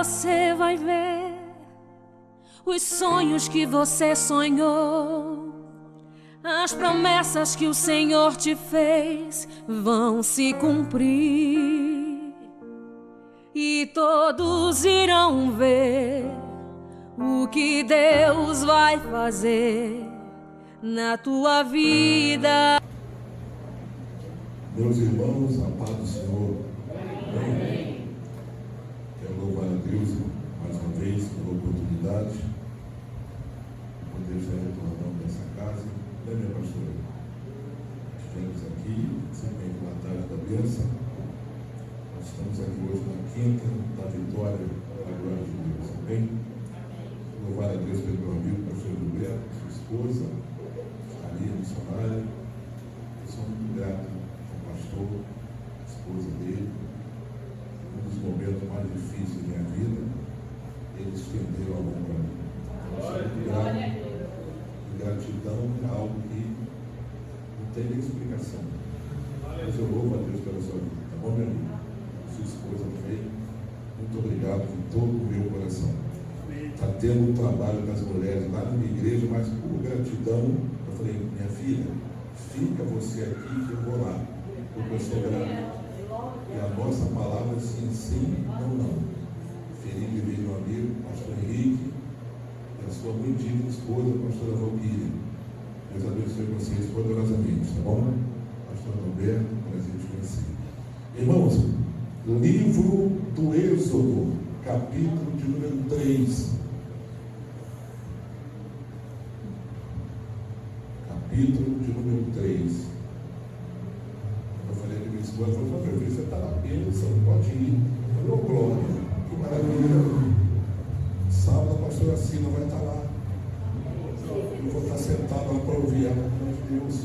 você vai ver, os sonhos que você sonhou, as promessas que o Senhor te fez vão se cumprir, e todos irão ver o que Deus vai fazer na tua vida. Meus irmãos, a paz do Senhor. Amém. Quero louvar a Deus mais uma vez pela oportunidade de poder estar retornando nessa casa. Né, minha pastora? Estivemos aqui, sempre na tarde da bênção. Nós estamos aqui hoje na quinta da vitória da glória de Deus. Amém? Louvar a Deus pelo meu amigo, pastor Gilberto, sua esposa, Maria, missionária. Eu sou muito grato ao pastor, a esposa dele. Um dos momentos mais difíceis da minha vida, eles estenderam a mão para mim. Então, eu sou muito grato. E gratidão é algo que não tem nem explicação. Mas eu louvo a Deus pela sua vida. Tá bom, meu amigo? Sua esposa também. Muito obrigado de todo o meu coração. Está tendo um trabalho das mulheres lá na minha igreja, mas por gratidão, eu falei, minha filha, fica você aqui que eu vou lá, porque eu sou grato. E a nossa palavra é sim, sim, não, não. Feliz de ver meu amigo, pastor Henrique, e a sua muito digna esposa, pastora Valquíria. Deus abençoe vocês poderosamente, tá bom? Pastor Alberto, prazer te conhecer. Irmãos, livro do Êxodo, capítulo de número 3. Capítulo de número 3. Eu falei para minha esposa, você está na bênção, pode ir. Eu falei, glória, que maravilha. Sábado a pastora Sina vai estar lá. Eu vou estar sentado lá para ouvir ela, meu Deus.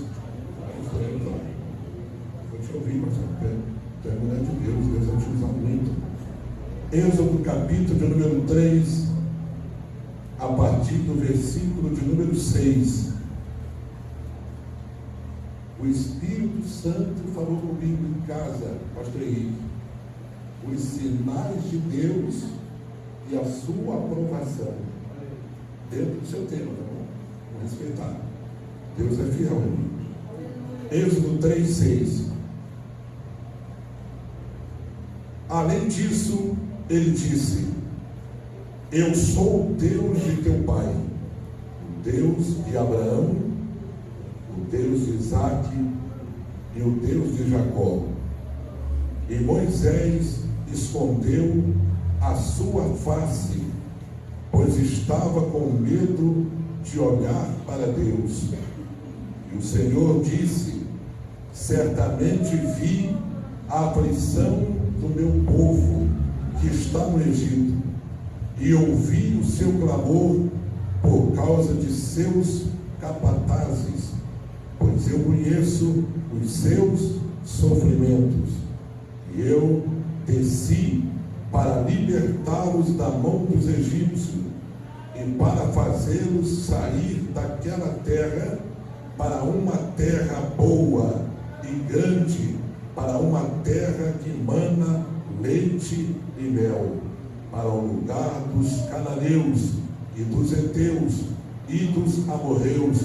Vou te ouvir, mas tu é mulher de Deus, Deus vai te usar muito. Êxodo capítulo de número 3, a partir do versículo de número 6. O Espírito Santo falou comigo em casa, pastor Henrique, os sinais de Deus e a sua aprovação, dentro do seu tema, tá bom? Vamos respeitar. Deus é fiel, irmão. Êxodo 3:6. Além disso, ele disse: eu sou o Deus de teu pai, o Deus de Abraão, o Deus de Isaque e o Deus de Jacó. E Moisés escondeu a sua face, pois estava com medo de olhar para Deus. E o Senhor disse: certamente vi a aflição do meu povo que está no Egito, e ouvi o seu clamor por causa de seus capatazes, pois eu conheço os seus sofrimentos, e eu desci para libertá-los da mão dos egípcios e para fazê-los sair daquela terra para uma terra boa e grande, para uma terra que mana leite e mel, para o lugar dos cananeus e dos heteus e dos amorreus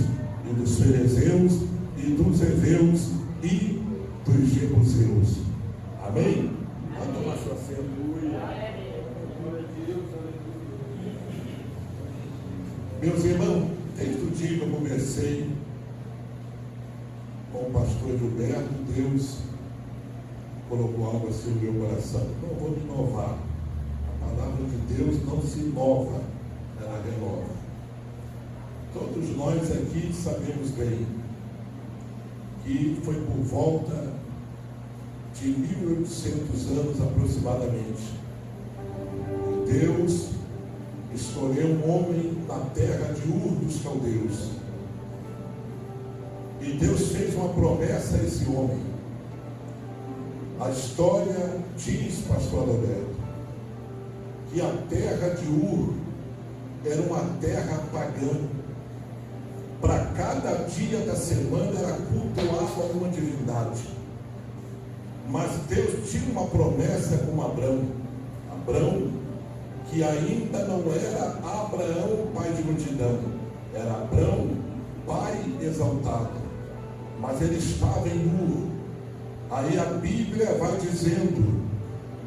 e dos ferezeus e dos heveus e dos jebuseus. Amém? Vai tomar sua cena. Meus irmãos, desde o dia que eu comecei com o pastor Gilberto, Deus colocou algo assim no meu coração. Não vou me inovar. A palavra de Deus não se inova, ela renova. Todos nós aqui sabemos bem que foi por volta de 1800 anos aproximadamente. Deus escolheu um homem na terra de Ur dos Caldeus. E Deus fez uma promessa a esse homem. A história diz, pastor Adalberto, que a terra de Ur era uma terra pagã. Para cada dia da semana era cultuada uma divindade. Mas Deus tinha uma promessa com Abrão. Abrão, que ainda não era Abraão, pai de multidão, era Abrão, pai exaltado, mas ele estava em Ur. Aí a Bíblia vai dizendo,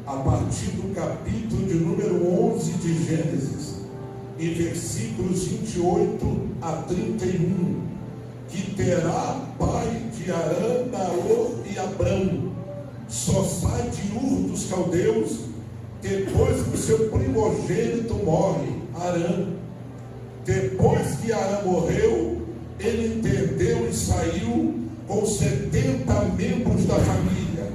a partir do capítulo de número 11 de Gênesis, em versículos 28 a 31, que terá pai de Arã, Naor e Abrão. Só sai de Ur dos caldeus depois que o seu primogênito morre, Arã. Depois que Arã morreu, ele entendeu e saiu com 70 membros da família.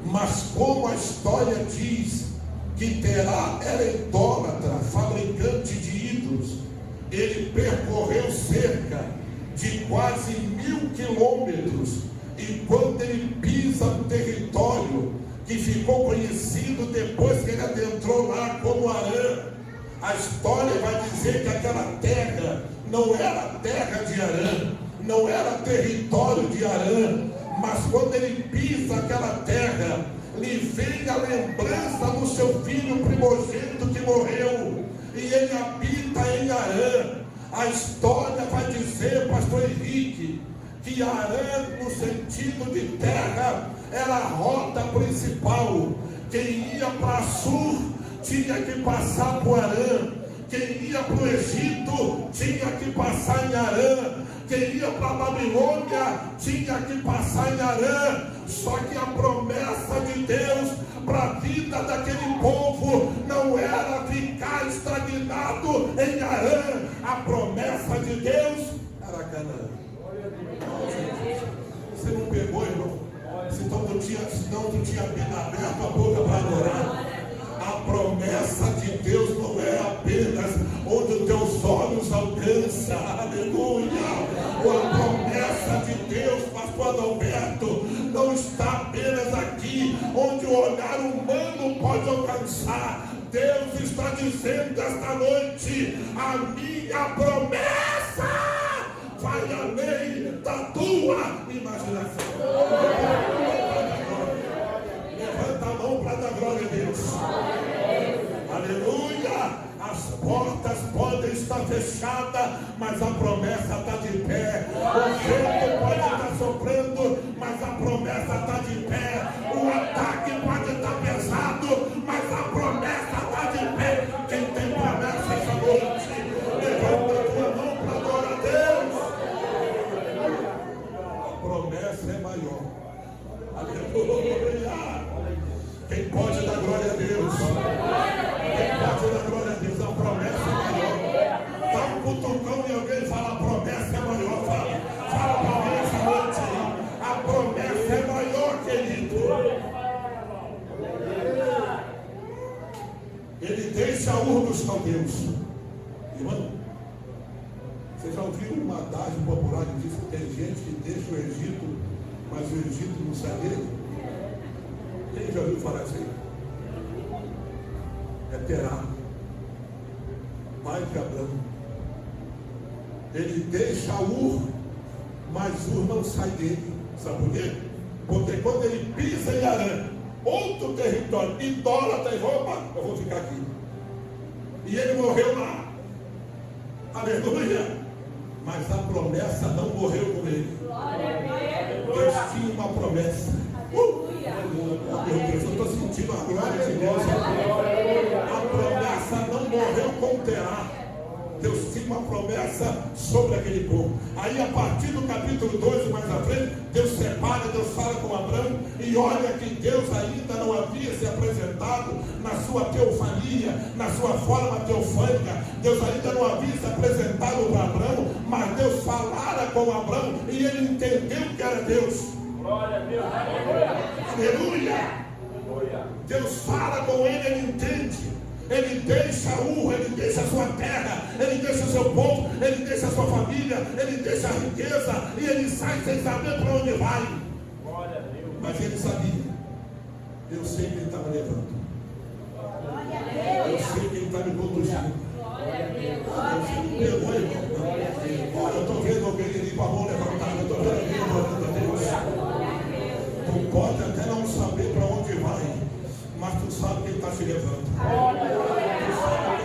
Mas como a história diz que Terá era idólatra, fabricante de ídolos, ele percorreu cerca de quase 1000 quilômetros, e quando ele pisa no território que ficou conhecido depois que ele adentrou lá como Arã, a história vai dizer que aquela terra não era terra de Arã, não era território de Arã, mas quando ele pisa aquela terra, lhe vem a lembrança do seu filho primogênito que morreu, e ele habita em Arã. A história vai dizer, pastor Henrique, que Arã, no sentido de terra, era a rota principal. Quem ia para Sul tinha que passar por Arã, quem ia para o Egito tinha que passar em Arã, quem ia para a Babilônia tinha que passar em Arã. Só que a promessa de Deus para a vida daquele povo não era ficar estagnado em Arã. A promessa de Deus era Canaã. Você não pegou, irmão? Senão tu tinha aberto a boca para adorar. A promessa de Deus não é apenas onde os teus olhos alcançam, aleluia. A promessa de Deus, pastor Adalberto, não está apenas aqui onde o olhar humano pode alcançar. Deus está dizendo esta noite: a minha promessa vai além da tua imaginação. Levanta a mão para dar glória a Deus. Aleluia. As portas podem estar fechadas, mas a promessa está de pé. O vento pode estar soprando, mas a promessa está de pé. O ataque pode estar pesado, mas a promessa está de pé. Quem tem promessa essa noite, levanta a tua mão para adorar a Deus. A promessa é maior. Aleluia. Quem pode dar glória a Deus? Quem pode dar glória a Deus? A promessa é maior. Dá um cutucão e alguém fala: a promessa é maior. Fala para mim essa noite aí. A promessa é maior, querido. Ele deixa Ur dos caldeus. Irmão, você já ouviu uma adagem popular que diz que tem gente que deixa o Egito, mas o Egito não sai dele? Quem já ouviu falar isso aí? É Terá, pai de Abrão. Ele deixa Ur, mas Ur não sai dele. Sabe por quê? Porque quando ele pisa em Arã, outro território, idólatra, e opa, eu vou ficar aqui. E ele morreu lá. Aleluia. Mas a promessa não morreu com ele. Deus tinha uma promessa. Meu Deus, eu estou sentindo a glória de Deus. A promessa não morreu com Terá. Deus tinha uma promessa sobre aquele povo. Aí a partir do capítulo 2 mais à frente, Deus separa, Deus fala com Abrão, e olha que Deus ainda não havia se apresentado na sua teofania, na sua forma teofânica. Deus ainda não havia se apresentado para Abrão, mas Deus falara com Abrão e ele entendeu que era Deus. Glória a Deus. Aleluia. Deus fala com ele, ele entende. Ele deixa Ur, ele deixa a sua terra, ele deixa o seu povo, ele deixa a sua família, ele deixa a riqueza, e ele sai sem saber para onde vai. Mas ele sabia: eu sei que ele está me levando, eu sei que ele está me conduzindo. Eu estou vendo alguém ali com a mão levantada, eu estou vendo alguém adorando a Deus. Tu pode até não saber para onde vai, mas tu sabe que ele está te levando. Tu sabe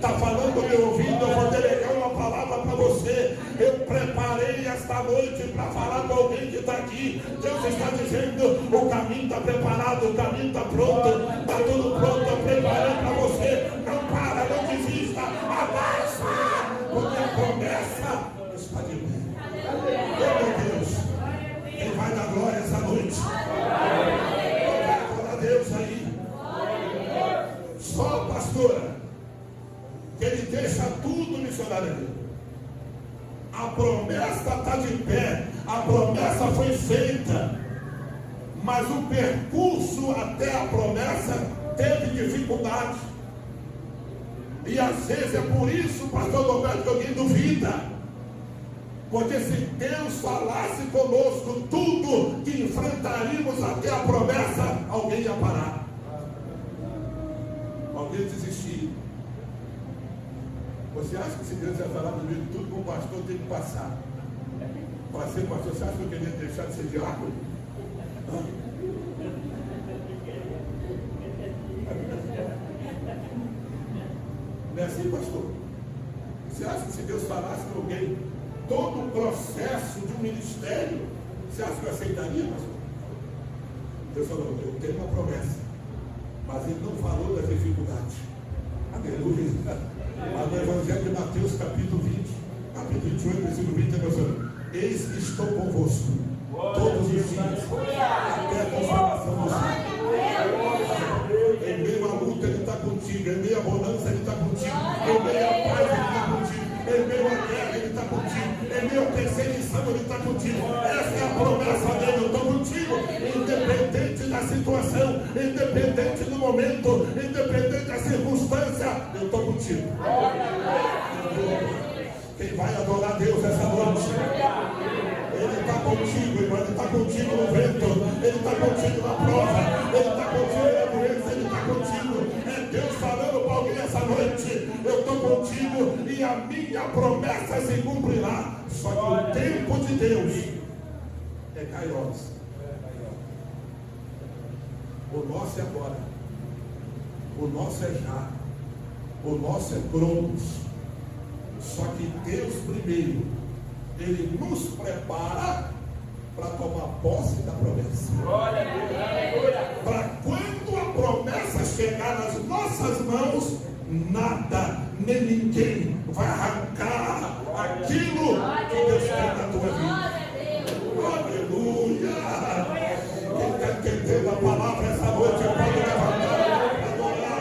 está falando no meu ouvido, eu vou delegar uma palavra para você. Eu preparei esta noite para falar com alguém que está aqui. Deus está dizendo, o caminho está preparado, o caminho está pronto, está tudo pronto, eu preparei para você. Não para, não desista, avança, porque a promessa está de pé. Oh meu Deus, quem vai dar glória essa noite? Glória a Deus aí. Só, pastora, que ele deixa tudo missionário. A promessa está de pé, a promessa foi feita, mas o percurso até a promessa teve dificuldade. E às vezes é por isso, pastor Roberto, que alguém duvida. Porque se Deus falasse conosco tudo que enfrentaríamos até a promessa, alguém ia parar. Alguém desistir. Você acha que se Deus ia falar comigo tudo que o pastor tem que passar? Para ser pastor, você acha que eu queria deixar de ser diácono? Não é assim, pastor? Você acha que se Deus falasse com alguém todo o processo de um ministério, você acha que eu aceitaria, pastor? Deus falou, eu tenho uma promessa, mas ele não falou das dificuldades. Aleluia. Mas no Evangelho de Mateus, capítulo 20, capítulo 28, versículo 20, é meu: eis que estou convosco todos os dias, até a consumação do mundo. Em meio à luta ele está contigo, em meio à bonança ele está contigo, em meio à paz ele está contigo, em meio à guerra ele está contigo, em meio à perseguição ele está contigo. Essa é a promessa dele, eu estou contigo, independente da situação, independente do momento, independente da circunstância, eu estou contigo. Quem vai adorar Deus essa noite? Ele está contigo, irmão, ele está contigo no vento, ele está contigo na prova, ele está contigo na doença, ele está contigo. É Deus falando para alguém essa noite: eu estou contigo e a minha promessa se cumprirá. Só que o tempo de Deus é kairos. O nosso é agora, o nosso é já, o nosso é cronos. Só que Deus primeiro, ele nos prepara para tomar posse da promessa. Para quando a promessa chegar nas nossas mãos, nada nem ninguém vai arrancar aquilo que Deus tem na tua vida. Aleluia! Quem está entendendo a palavra essa noite pode levantar e adorar.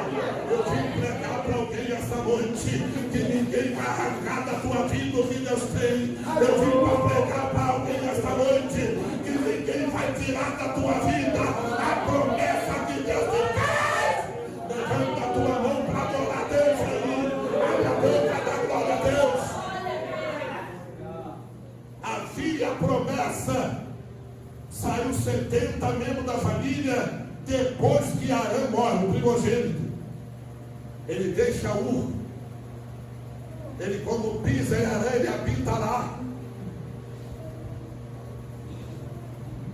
Eu vim pregar para alguém essa noite que ninguém vai arrancar da tua vida o que Deus tem. Eu vim para pregar para alguém esta noite que ninguém vai tirar da tua vida a promessa que Deus te fez. Levanta a tua mão para adorar a Deus aí. Abre a boca, dá glória a Deus. Havia promessa. Saiu 70 membros da família depois que Arã morre, o primogênito. Ele deixa Ur. Ele, quando pisa em Arã, ele habita lá.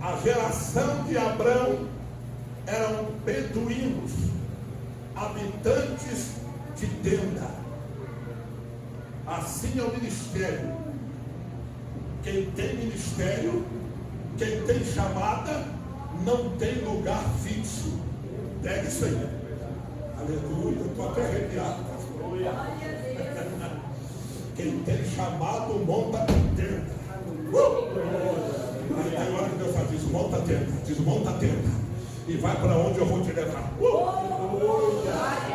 A geração de Abrão eram beduínos, habitantes de tenda. Assim é o ministério. Quem tem ministério, quem tem chamada, não tem lugar fixo. Pega isso aí. Aleluia, eu estou até arrepiado. Quem tem chamado, monta tenda. Aí tem hora que Deus fala: desmonta a tenda, desmonta a tenda, e vai para onde eu vou te levar.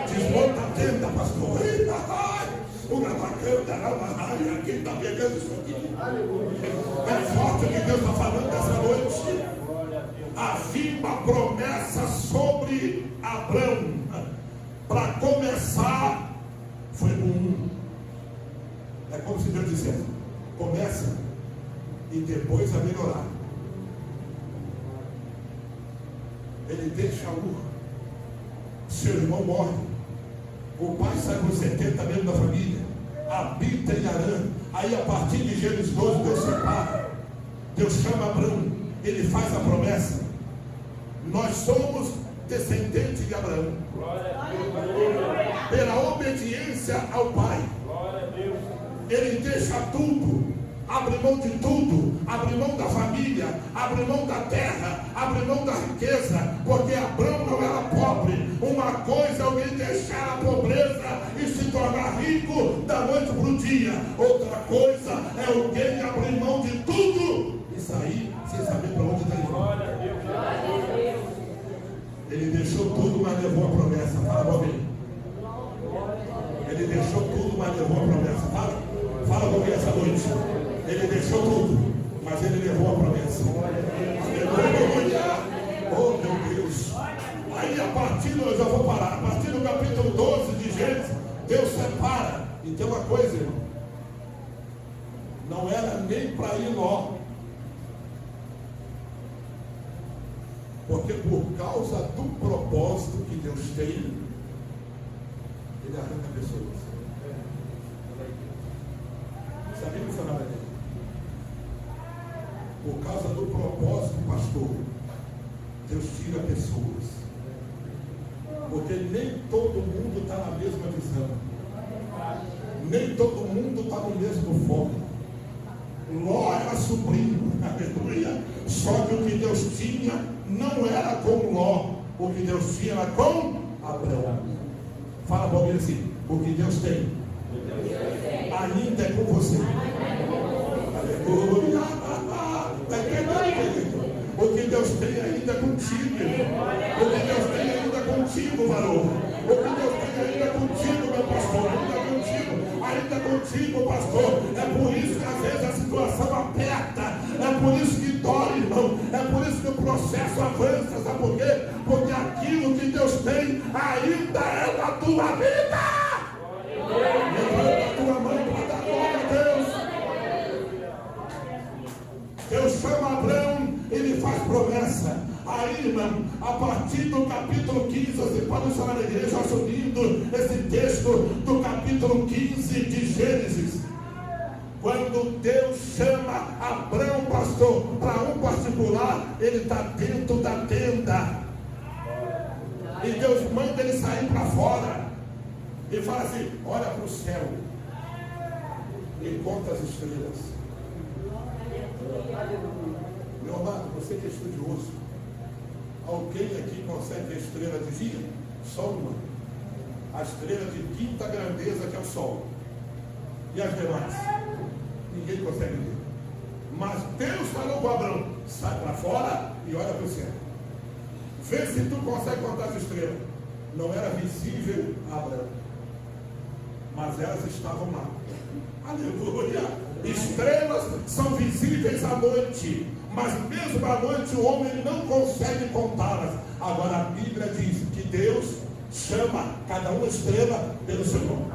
Desmonta a tenda, pastor. Quem está pegando isso aqui? É forte o que Deus está falando essa noite. Havia uma promessa sobre Abrão. Para começar, foi um. É como se Deus dissesse: começa e depois a melhorar. Ele deixa seu irmão morre. O pai sai com 70 membros da família, habita em Arã. Aí a partir de Gênesis 12, Deus separa. Deus chama Abrão, ele faz a promessa. Nós somos descendentes de Abraão. Pela obediência obediência ao Pai. Ele deixa tudo, abre mão de tudo, abre mão da família, abre mão da terra, abre mão da riqueza, porque Abraão não era pobre. Uma coisa é alguém deixar a pobreza e se tornar rico da noite para o dia, outra coisa é alguém abrir mão de tudo e sair sem saber para onde está indo. Ele deixou tudo, mas levou a promessa. Fala comigo. Ele deixou tudo, mas levou a promessa. Fala comigo essa noite. Ele deixou tudo, mas ele levou a promessa. Aleluia. Oh, meu Deus. Aí a partir, eu já vou parar. A partir do capítulo 12 de Gênesis, Deus separa. E tem uma coisa, irmão. Não era nem para ir Ló. Porque por causa do propósito que Deus tem, ele arranca pessoas. Sabia que falava dele? Por causa do propósito, pastor, Deus tira pessoas. Porque nem todo mundo está na mesma visão. Nem todo mundo está no mesmo foco. Ló era sobrinho, aleluia. Só que o que Deus tinha não era com Ló. O que Deus tinha era com Abraão. Fala para alguém assim: o que Deus tem ainda é com você. Aleluia. O que Deus tem ainda é contigo. O que Deus tem ainda é contigo, varão. O que Deus tem ainda é contigo, meu pastor. Ainda contigo, pastor. É por isso que às vezes a situação aperta. É por isso que dói, irmão. É por isso que o processo avança. Sabe por quê? Porque aquilo que Deus tem ainda é da tua vida. Levanta a tua mão para dar glória a Deus. Deus chama Abraão, ele faz promessa. Aí, irmão, a partir do capítulo 15, você pode estar na igreja assumindo esse texto do capítulo 15 de Gênesis. Quando Deus chama Abraão, pastor, para um particular, ele está dentro da tenda. E Deus manda ele sair para fora. E fala assim: olha para o céu e conta as estrelas. Meu amado, você que é estudioso, alguém aqui consegue ver a estrela de dia? Só uma. A estrela de quinta grandeza, que é o Sol. E as demais? Ninguém consegue ver. Mas Deus falou para Abraão: sai para fora e olha para o céu. Vê se tu consegue contar as estrelas. Não era visível a Abraão, mas elas estavam lá. Aleluia. Estrelas são visíveis à noite, mas mesmo à noite o homem não consegue contá-las. Agora a Bíblia diz que Deus chama cada uma estrela pelo seu nome.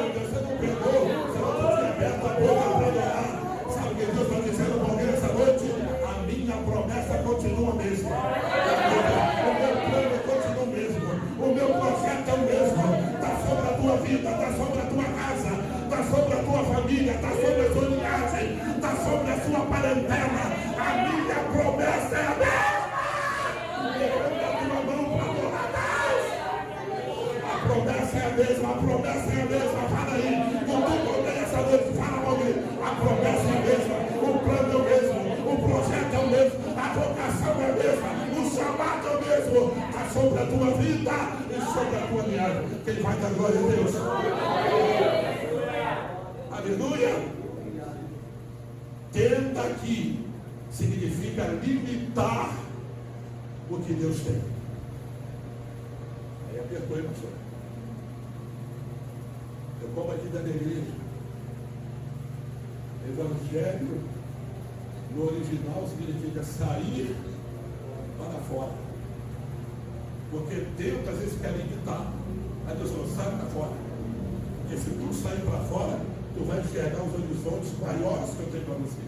Você não pegou, você não tinha aberto a boca para adorar. Sabe o que Deus está dizendo para alguém essa noite? A minha promessa continua mesmo. O meu plano continua o mesmo. O meu projeto é o mesmo. Está sobre a tua vida, está sobre a tua casa, está sobre a tua família, está sobre a sua linhagem, está sobre a sua parentela. A minha promessa é a mesma. Levanta a tua mão para adorar Deus. A promessa é a mesma, a promessa é a mesma. Fala aí, tu essa noite, fala para alguém. A promessa é a mesma, o plano é o mesmo, o projeto é o mesmo, a vocação é a mesma, o chamado é o mesmo. Está sobre a tua vida e sobre a tua linhagem. Quem vai dar glória a Deus? Aleluia. Tenta aqui significa limitar o que Deus tem. Aí apertou, hein, pastor? Eu como aqui da igreja. Evangelho no original significa sair para fora. Porque Deus às vezes quer limitar. Aí Deus falou: sai para fora. Porque se tu sair para fora, tu vai enxergar os horizontes maiores que eu tenho para você.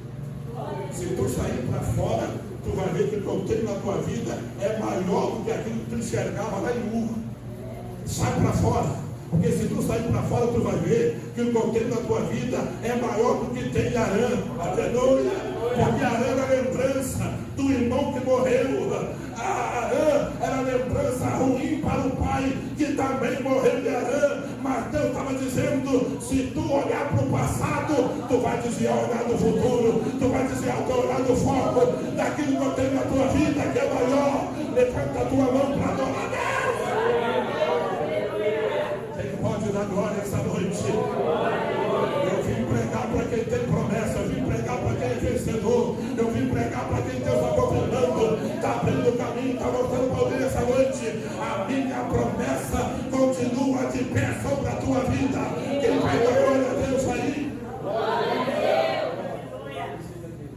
Se tu sair para fora, tu vai ver que o que eu tenho na tua vida é maior do que aquilo que tu enxergava lá em Ur. Sai para fora. Porque se tu sair para fora, tu vai ver que o que eu tenho na tua vida é maior do que tem em Arã. Aleluia. Porque Arã era lembrança do irmão que morreu. Arã era lembrança ruim para o pai que também morreu de Arã. Mas Deus estava dizendo: se tu olhar para o passado, tu vai desviar o olhar do futuro, tu vai desviar o teu olhar do foco daquilo que eu tenho na tua vida, que é maior. Levanta a tua mão para adorar Deus. Quem pode dar glória essa noite? Eu vim pregar para quem tem promessa, eu vim pregar para quem é vencedor, eu vim pregar para quem Deus está governando, está abrindo o caminho, está mostrando poder essa noite. A minha promessa continua de pé sobre a tua vida. Quem vai dar glória a Deus aí?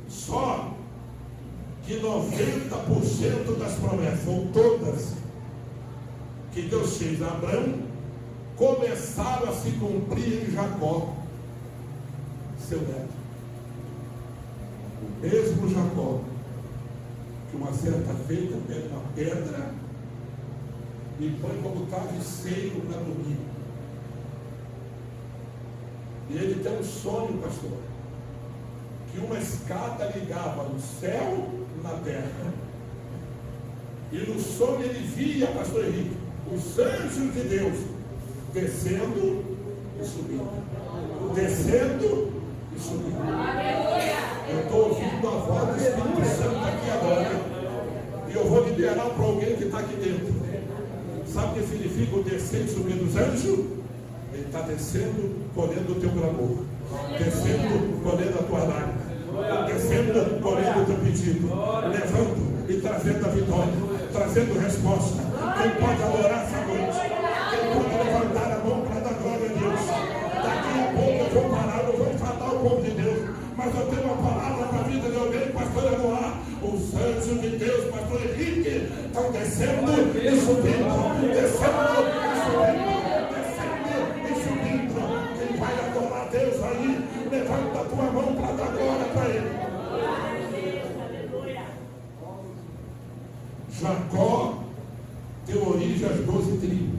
Só que 90% das promessas, ou todas, que Deus fez a Abraão, começaram a se cumprir em Jacó, seu neto. O mesmo Jacó, que uma certa feita pega uma pedra e põe como travesseiro para dormir. E ele tem um sonho, pastor, que uma escada ligava no céu e na terra. E no sonho ele via, pastor Henrique, os anjos de Deus descendo e subindo, descendo e subindo. Eu estou ouvindo a voz do Espírito Santo aqui agora, e eu vou liberar para alguém que está aqui dentro. Sabe o que significa o descer e subir dos anjos? Ele está descendo, colhendo o teu clamor, descendo, colhendo a tua lágrima, descendo, colhendo o teu pedido, levando e trazendo a vitória, trazendo resposta. Quem pode adorar essa noite? Quem pode levantar a mão para dar glória a Deus? Daqui a pouco eu vou parar, eu vou enfadar o povo de Deus, mas eu tenho uma palavra para a vida de alguém, pastor Eduardo. Os anjos de Deus, pastor Henrique, estão descendo e subindo, descendo e subindo, descendo e subindo. Quem vai adorar a Deus aí, levanta a tua mão para dar glória para Ele. Jacó deu origem às 12 tribos.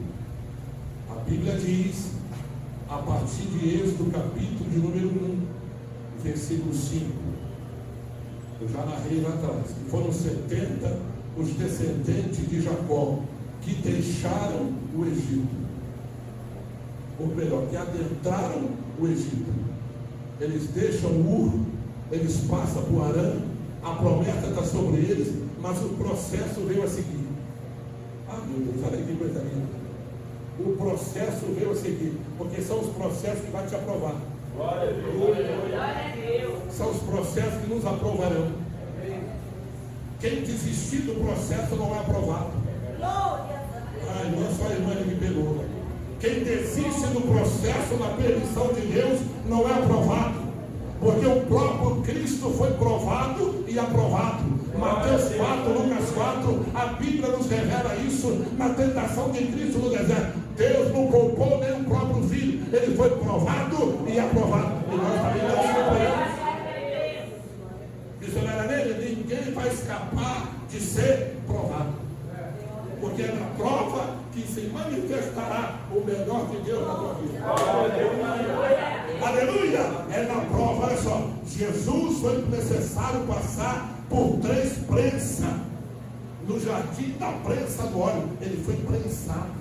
A Bíblia diz, a partir de Êxodo, capítulo de número 1, versículo 5. Eu já narrei lá atrás. Foram 70 os descendentes de Jacó que deixaram o Egito. Ou melhor, que adentraram o Egito. Eles deixam Ur, eles passam por Arã, a promessa está sobre eles, mas o processo veio a seguir. Ah, meu Deus, olha que coisa linda. O processo veio a seguir, porque são os processos que vai te aprovar. Glória a Deus. São os processos que nos aprovarão. Quem desistir do processo não é aprovado. Ai, não é só a irmã que me pegou. Quem desiste do processo na permissão de Deus não é aprovado. Porque o próprio Cristo foi provado e aprovado. Mateus 4, Lucas 4, a Bíblia nos revela isso na tentação de Cristo no deserto. Deus não poupou nem o próprio filho, ele foi provado e aprovado. E nós também não podemos. Isso não era nele, ninguém vai escapar de ser provado. Porque é na prova que se manifestará o melhor de Deus na tua vida. Aleluia! É na prova, olha só. Jesus foi necessário passar por 3 prensas. No jardim da prensa do óleo, ele foi prensado.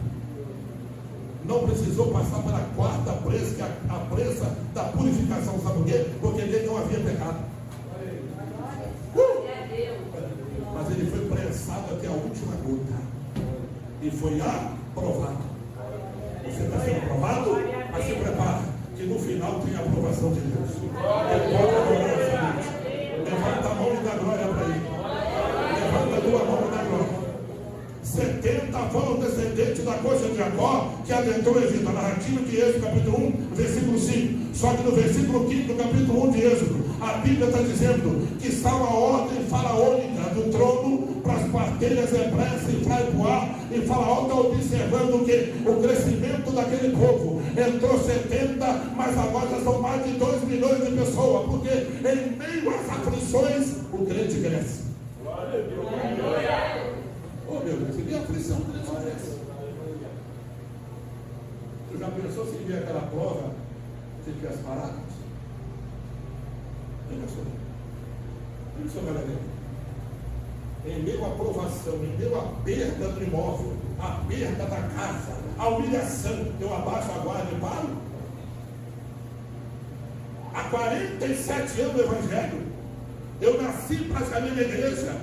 Não precisou passar pela 4ª prensa, que é a prensa da purificação. Sabe por quê? Porque nele não havia pecado. Mas ele foi prensado até a última gota. E foi aprovado. Você está sendo aprovado? Mas se prepara, que no final tem a aprovação de Deus. Ele pode adorar essa noite. Levanta a mão e dá glória para ele. Levanta a tua mão e dá glória. 70 foram descendentes da coxa de Jacó, que adentrou o Egito. A narrativa de Êxodo, capítulo 1, versículo 5. Só que no versículo 5 do capítulo 1 de Êxodo, a Bíblia está dizendo que está uma ordem faraônica do trono para as parteiras hebreias se fraipoar, e Faraó está observando o crescimento daquele povo. Entrou 70, mas agora já são mais de 2 milhões de pessoas, porque em meio às aflições o crente cresce. Oh meu Deus, que aflição o crente cresce. Tu já pensou se vier aquela prova, se tivesse parado? Pensou, galera? Em meio à aprovação, em meio à perda do imóvel, a perda da casa, a humilhação. Eu abaixo a guarda e paro. Há 47 anos no Evangelho, eu nasci praticamente na igreja.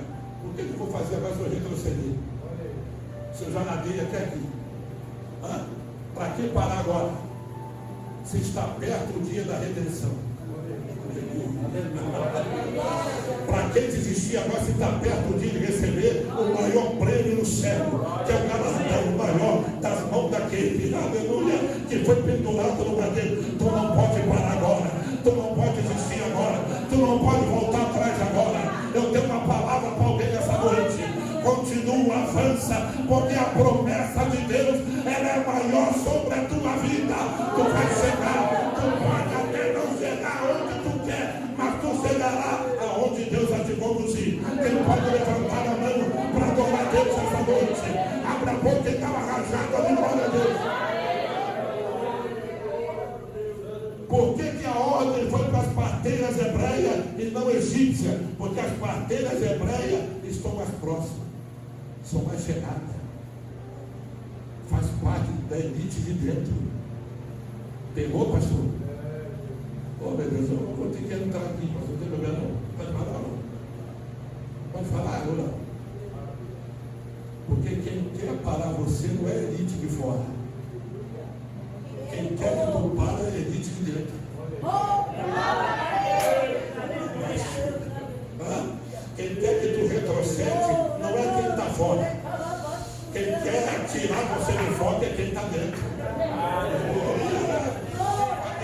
O que eu vou fazer agora se eu retroceder? Se eu já nadei até aqui. Para que parar agora? Se está perto o dia da redenção. Para que desistir agora se está perto o dia de receber o maior prêmio no céu, que é o galardão maior das mãos daquele, aleluia, que foi pendurado no madeiro. Tu não pode parar agora, tu não pode desistir agora, tu não pode voltar atrás agora. Eu tenho uma palavra para alguém nessa noite. Continua, avança, porque a promessa de Deus, ela é maior sobre a tua vida. Tu vai chegar, tu pode até não chegar onde tu quer, mas tu chegará aonde Deus vai te conduzir. Quem pode levantar a mão para adorar Deus essa noite? Abra a boca e dá uma rajada ali, glória a Deus. Por que a ordem foi para as parteiras hebreias e não egípcias? Porque as parteiras hebreias estão mais próximas, são mais chegadas, faz parte da elite de dentro. Pegou, pastor? Oh, meu Deus, eu vou ter que entrar aqui, pastor, não tem problema não. Pode falar não. Pode falar ou não? Porque quem quer parar você não é elite de fora. Quem quer que tu para é elite de dentro. Quem quer que tu retrocede não é quem está fora. Quem quer tirar você de fora é quem está dentro.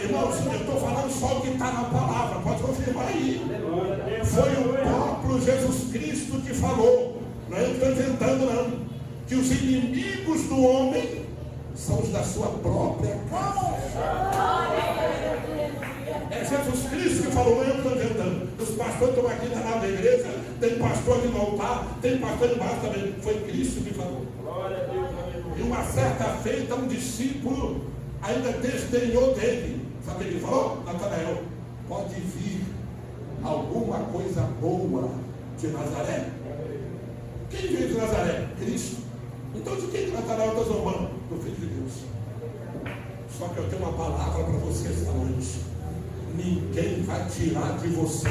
Irmãos, eu estou falando só o que está na palavra, pode confirmar aí. Foi o próprio Jesus Cristo que falou, não é eu que estou inventando não, que os inimigos do homem são os da sua própria casa. É Jesus Cristo que falou, não é eu que estou inventando. Os pastores estão aqui na nave da igreja, tem pastor aqui no altar, tem pastor embaixo também. Foi Cristo que falou. E uma certa feita, um discípulo ainda desdenhou dele. Sabe o que ele falou? Natanael, pode vir alguma coisa boa de Nazaré? Quem veio de Nazaré? Cristo. Então de quem Natanael está zombando? Do Filho de Deus. Só que eu tenho uma palavra para você esta noite. Ninguém vai tirar de você.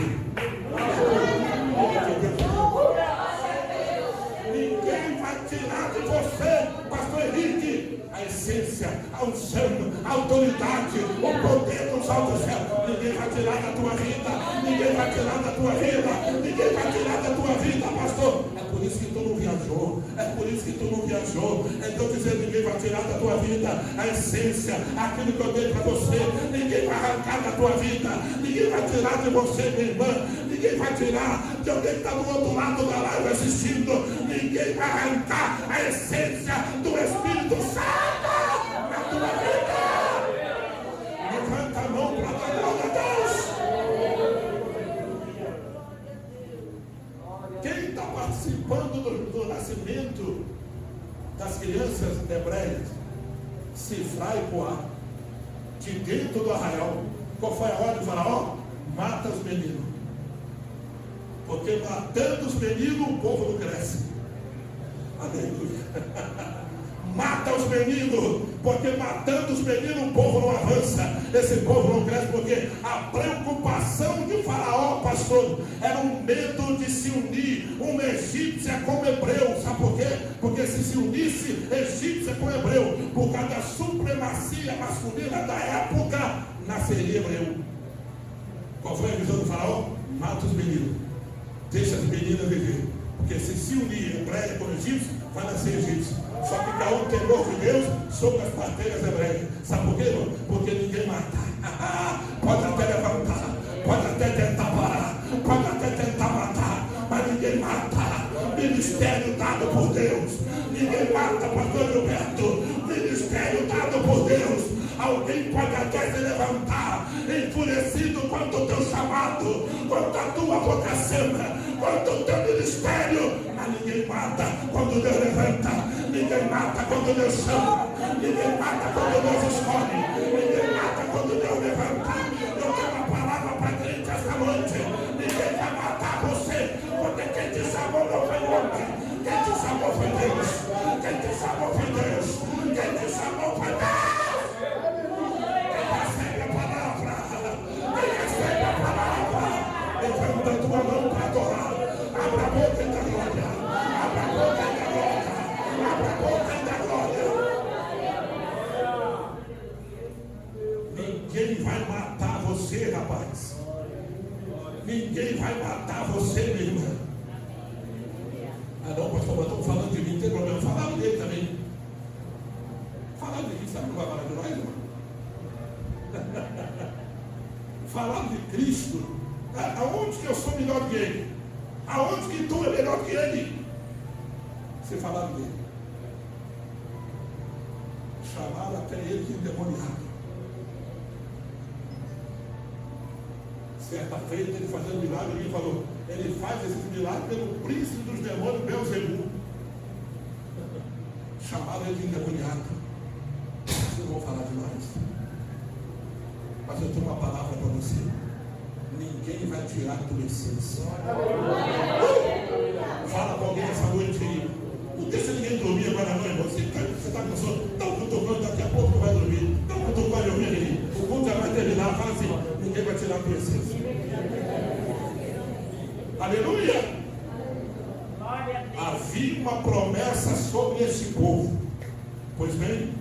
Ninguém vai tirar de você, pastor Henrique, a essência, a unção, a autoridade, o poder dos altos céus. Ninguém vai tirar da tua vida. Ninguém vai tirar da tua vida. Ninguém vai tirar da tua vida, pastor. É por isso que tu não viajou. É por isso que tu não viajou. Então dizendo, ninguém vai tirar da tua vida a essência, aquilo que eu dei para você. Ninguém vai arrancar da tua vida. Ninguém vai tirar de você, minha irmã. Ninguém vai tirar de alguém que está do outro lado da live assistindo. Ninguém vai arrancar a essência do Espírito Santo na tua vida. Levanta a mão para dar glória a Deus. Quem está participando do nascimento das crianças hebreias, Sifra e Poá, de dentro do arraial, qual foi a ordem do faraó? Mata os meninos. Porque matando os meninos o povo não cresce. Aleluia. Mata os meninos, porque matando os meninos o povo não avança. Esse povo não cresce, porque a preocupação de Faraó, pastor, era um medo de se unir uma egípcia com hebreu. Sabe por quê? Porque se unisse egípcia com hebreu, por causa da supremacia masculina da época, nasceria hebreu. Qual foi a visão do Faraó? Mata os meninos, deixa as meninas viver. Porque se unir hebreia com egípcio, vai nascer egípcio. Só que caiu o temor de Deus sobre as parteiras hebreias. Sabe por quê, irmão? Porque ninguém mata. Pode até levantar, pode até tentar parar, pode até tentar matar, mas ninguém mata. Ministério dado por Deus. Ninguém mata, pastor Gilberto. Ministério dado por Deus. Alguém pode até se levantar, enfurecido quanto o teu chamado, quanto a tua vocação, quanto o teu ministério, mas ninguém mata quando Deus levanta, ninguém mata quando Deus chama, ninguém mata quando Deus escolhe, ninguém mata quando Deus levanta. Eu tenho uma palavra para a gente esta noite: ninguém vai matar você, porque quem te chamou não foi homem, quem te chamou foi Deus, quem te chamou foi Ninguém vai matar você, rapaz. Ninguém vai matar você, minha irmã. Ah não, pastor, mas estão falando de mim, não tem problema. Falaram dele também. Falaram de mim, sabe que não vai falar de nós, irmão? Falaram de Cristo. Aonde que eu sou melhor que ele? Aonde que tu é melhor que ele? Você falaram dele. Chamaram até ele de endemoniado. Certa feita, ele fazendo milagre, ele falou, ele faz esse milagre pelo príncipe dos demônios, Beelzebul. Chamaram ele de endemoniado. Vocês não vão falar de nós? Mas eu tenho uma palavra para você. Ninguém vai tirar a tua essência. Fala com alguém essa noite aí. Não deixa ninguém dormir agora não, irmão. Você está cansado. Dá um cutucão, daqui a pouco tu vai dormir. Dá um cutucão, vai dormir aí. O culto já vai terminar. Fala assim, ninguém vai tirar a tua essência. Aleluia! Havia uma promessa sobre esse povo. Pois bem,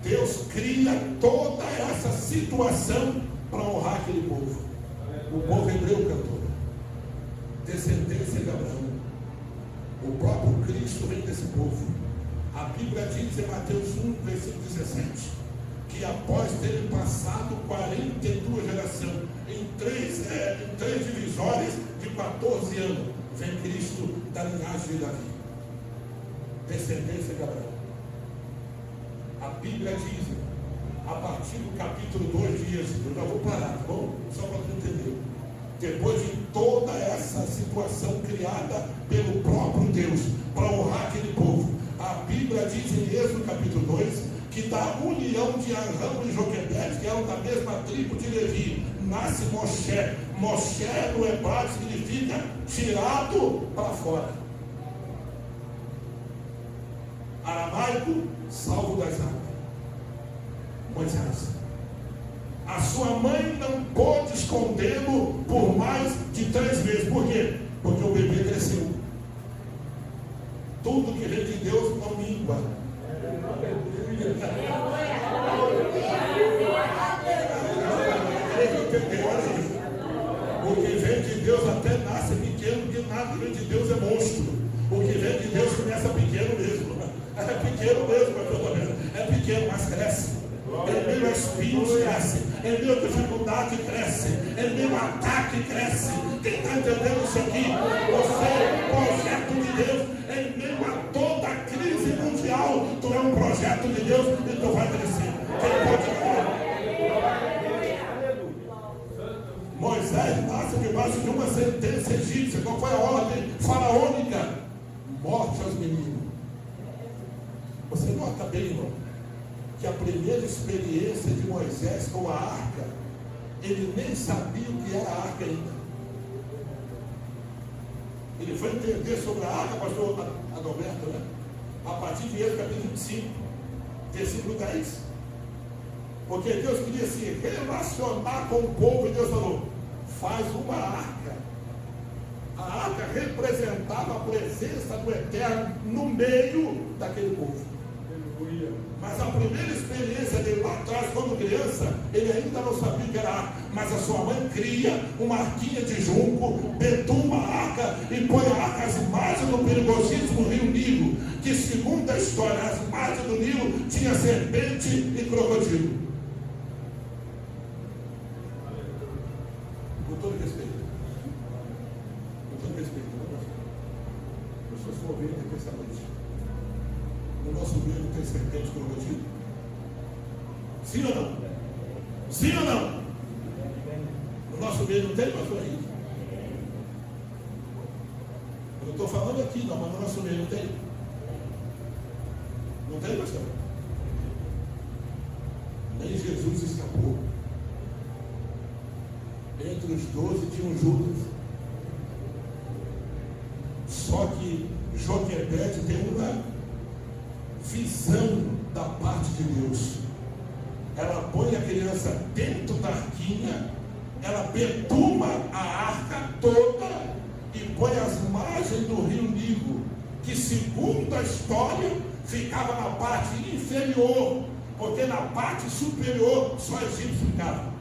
Deus cria toda essa situação para honrar aquele povo. O povo hebreu cantou, descendência de Abraão. O próprio Cristo vem desse povo. A Bíblia diz em Mateus 1, versículo 17, que após terem passado 42 gerações, em três divisórias de 14 anos, vem Cristo da linhagem de Davi, descendência de Abraão. A Bíblia diz, a partir do capítulo 2 de Êxodo, eu já vou parar, tá bom? Só para você entender. Depois de toda essa situação criada pelo próprio Deus, para honrar aquele povo, a Bíblia diz em Êxodo capítulo 2, que da união de Arão e Joquebede, que eram da mesma tribo de Levi, nasce Moshe. Moshe no hebraico significa tirado para fora. Aramaico, salvo das águas. Moisés. A sua mãe não pôde escondê-lo por mais de 3 meses. Por quê? Porque o bebê cresceu. Tudo que vem de Deus não mingua. O que vem de Deus até nasce pequeno, porque nada que vem de Deus é monstro. O que vem de Deus começa pequeno mesmo. É pequeno mesmo, é pequeno, mas cresce. Em meio a espinhos cresce, em meio a dificuldade cresce, em meio a ataque cresce. Quem está entendendo isso aqui? Você é um projeto de Deus. Em meio a toda a crise mundial, tu é um projeto de Deus e tu vai crescer. Quem pode falar? Moisés nasce debaixo de uma sentença egípcia. Qual foi a ordem faraônica? Morte aos meninos. Você nota bem, irmão, que a primeira experiência de Moisés com a arca, ele nem sabia o que era a arca ainda. Ele foi entender sobre a arca, pastor Adalberto, né? A partir de Êxodo capítulo 25, versículo 10. Porque Deus queria se relacionar com o povo e Deus falou, faz uma arca. A arca representava a presença do Eterno no meio daquele povo. Mas a primeira experiência dele lá atrás, quando criança, ele ainda não sabia que era arca. Mas a sua mãe cria uma arquinha de junco, betuma a arca e põe a arca às margens do perigosíssimo rio Nilo, que segundo a história, às margens do Nilo tinha serpente e crocodilo. Com todo respeito. Com todo respeito. As pessoas vão ouvir depois dessa noite. No nosso meio tem serpente e crocodilo? Sim ou não? Sim ou não? No nosso meio não tem, pastor Henrique? Eu estou falando aqui, não, mas no nosso meio não tem? Não tem, pastor? Nem Jesus escapou. Entre os 12 tinha um Judas. Só que Joquebede tem uma visão da parte de Deus. Ela põe a criança dentro da arquinha, ela betuma a arca toda e põe as margens do rio Nilo, que segundo a história ficava na parte inferior porque na parte superior só egípcio ficava.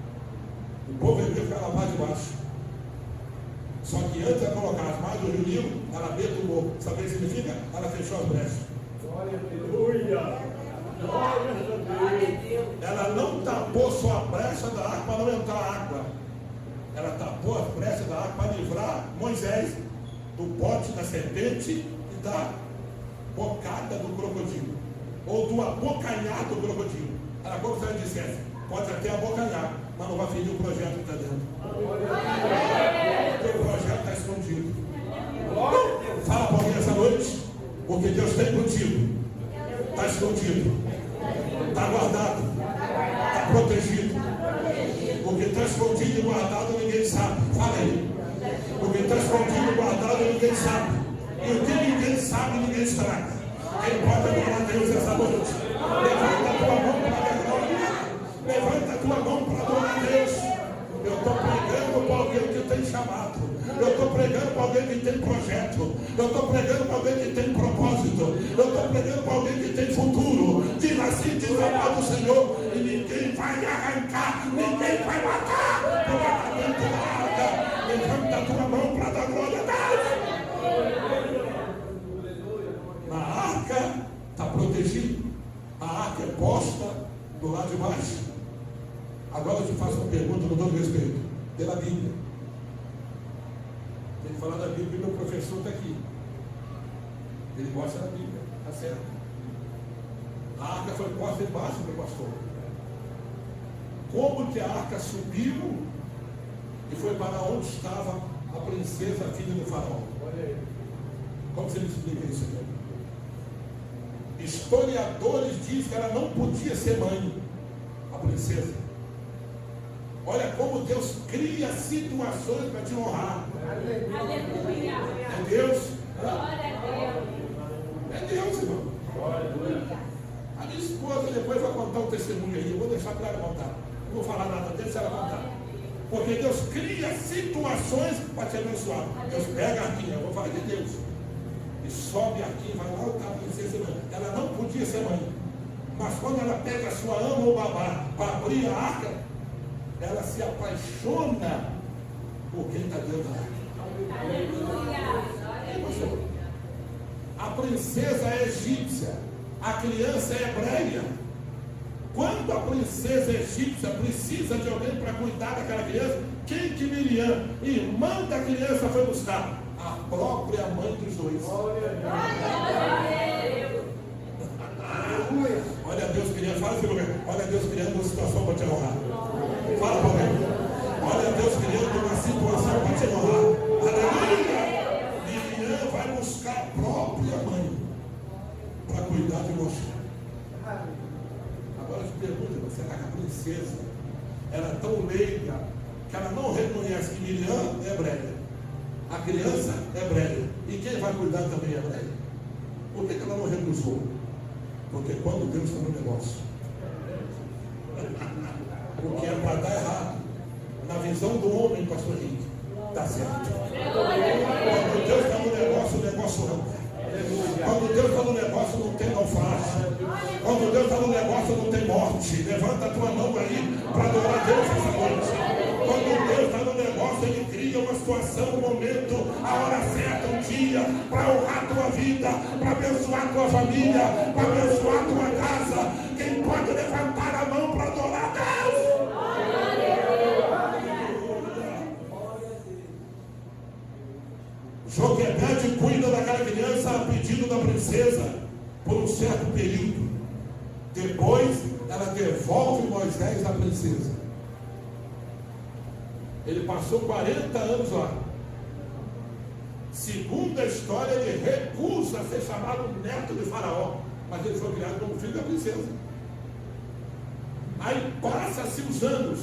O povo hebreu ficava na parte de baixo. Só que antes de colocar as margens do Rio Nilo, ela betumou. Sabe o que significa? Ela fechou as brechas. Glória a Deus. Ela não tapou só a brecha da arca para não entrar água. Ela tapou as brechas da arca para livrar Moisés do bote da serpente e da bocada do crocodilo. Ou do abocanhar do crocodilo. Era como se ela dissesse, pode até abocanhar, mas não vai ferir o projeto que está dentro. Porque o projeto está escondido. Fala para alguém essa noite, porque Deus tem contigo. Está escondido. Está guardado. Está protegido. Porque está escondido e guardado ninguém sabe. Fala aí. Porque está escondido e guardado ninguém sabe. E o que ninguém sabe, ninguém estraga. Quem pode adorar a Deus essa noite? Levanta a tua mão para a glória. Levanta a tua mão para adorar a Deus. Eu estou pregando para alguém que tem chamado. Eu estou pregando para alguém que tem projeto. Eu estou pregando para alguém que tem propósito. Eu estou pregando para alguém que tem futuro. Diz assim, diz a palavra do Senhor. E ninguém vai me arrancar, ninguém vai matar. Porque está dentro da arca. Levanta a tua mão para dar glória a Deus. A arca está protegida. A arca é posta do lado de baixo. Agora eu te faço uma pergunta com todo respeito. Pela Bíblia. Tem que falar da Bíblia, meu professor está aqui. Ele gosta da Bíblia, está certo. A arca foi posta debaixo, meu pastor. Como que a arca subiu e foi para onde estava a princesa, a filha do faraó? Como você me explica isso aqui? Historiadores dizem que ela não podia ser mãe, a princesa. Olha como Deus cria situações para te honrar. Aleluia. É Deus? Glória a Deus. É Deus, irmão. A minha esposa depois vai contar um testemunho aí. Eu vou deixar para ela contar. Não vou falar nada, deixa ela contar. Porque Deus cria situações para te abençoar. Deus pega a arquinha, eu vou falar de Deus. E sobe a arquinha, vai lá, tá, princesa. Ela não podia ser mãe. Mas quando ela pega a sua ama ou babá para abrir a arca, ela se apaixona por quem está dentro da arca. Aleluia. A princesa é egípcia, a criança é hebreia. Quando a princesa egípcia precisa de alguém para cuidar daquela criança, quem que Miriam, irmã da criança, foi buscar? A própria mãe dos dois. Olha Deus criando, fala assim, olha Deus criando uma situação para te honrar. Fala para alguém. Olha Deus criando uma situação para te honrar. Aleluia! Miriam vai buscar a própria mãe para cuidar de você. Agora eu te pergunto, você está com a princesa, ela é tão leiga que ela não reconhece que Miriam é hebreia, a criança é hebreia, e quem vai cuidar também é hebreia. Por que ela não recusou? Porque quando Deus está no negócio, o que é para dar errado, na visão do homem, pastor Henrique, dá certo. Quando Deus está no negócio, o negócio anda. Quando Deus está no negócio, não tem naufrágio. Quando Deus está no negócio, não tem morte. Levanta a tua mão aí para adorar a Deus essa noite. Quando Deus está no negócio, Ele cria uma situação, um momento, a hora certa, um dia, para honrar a tua vida, para abençoar a tua família, para abençoar a tua casa. Quem pode levantar a mão para adorar a Deus? Joquebede cuida daquela criança a pedido da princesa por um certo período. Depois ela devolve Moisés à princesa. Ele passou 40 anos lá. Segundo a história, ele recusa ser chamado neto de Faraó, mas ele foi criado como filho da princesa. Aí passa-se os anos,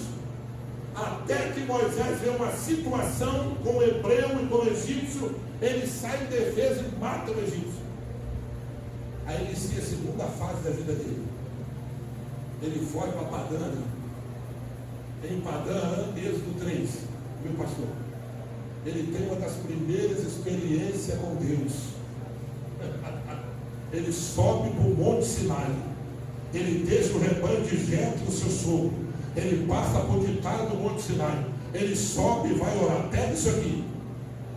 até que Moisés vê uma situação com o hebreu e com o egípcio, ele sai em defesa e mata o egípcio. Aí inicia a segunda fase da vida dele. Ele foge para Padã Arã. Em Padã Arã, Êxodo 3, meu pastor. Ele tem uma das primeiras experiências com Deus. Ele sobe para o Monte Sinai. ele deixa o rebanho de Jetro, o seu sogro, ele passa por detrás do Monte Sinai, ele sobe e vai orar. Pega isso aqui.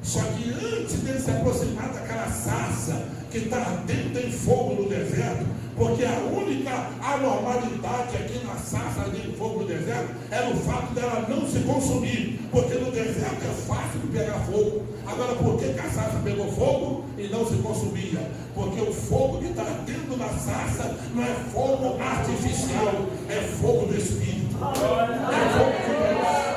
Só que antes dele se aproximar daquela sarça que está ardendo em fogo no deserto, porque a única anormalidade aqui na sarça ardendo em fogo no deserto era o fato dela não se consumir, porque no deserto é fácil de pegar fogo. Agora, por que a sarça pegou fogo e não se consumia? Porque o fogo que está ardendo na sarça não é fogo artificial, é fogo do Espírito, é fogo de Deus.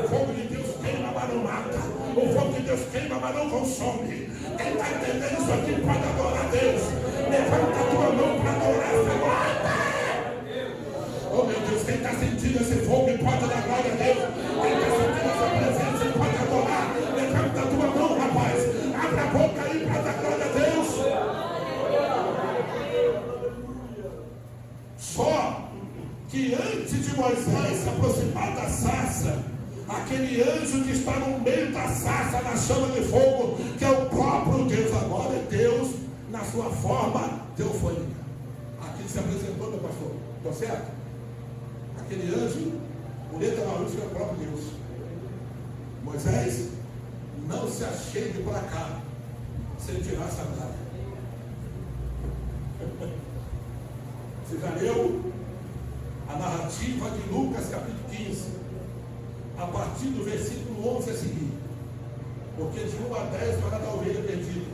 O fogo de Deus queima, mas não mata. O fogo de Deus queima, mas não consome. Quem está entendendo isso aqui pode adorar a Deus. Levanta a tua mão para adorar essa glória. Oh meu Deus, quem está sentindo esse fogo pode dar glória a Deus. Quem está sentindo essa presença pode adorar. Levanta a tua mão, rapaz. Abre a boca aí para dar glória a Deus. Só que antes de Moisés se aproximar da sarça, aquele anjo que está no meio da sarça, na chama de fogo, que é o próprio Deus, agora é Deus na sua forma teofônica. Aqui se apresentou, meu pastor, estou certo? Aquele anjo, o letra maiúsculo é o próprio Deus. Moisés, não se achegue para cá sem tirar a sandália. Você já leu a narrativa de Lucas capítulo 15, a partir do versículo 11 a seguir, porque de 1 a 10 fala da ovelha perdida,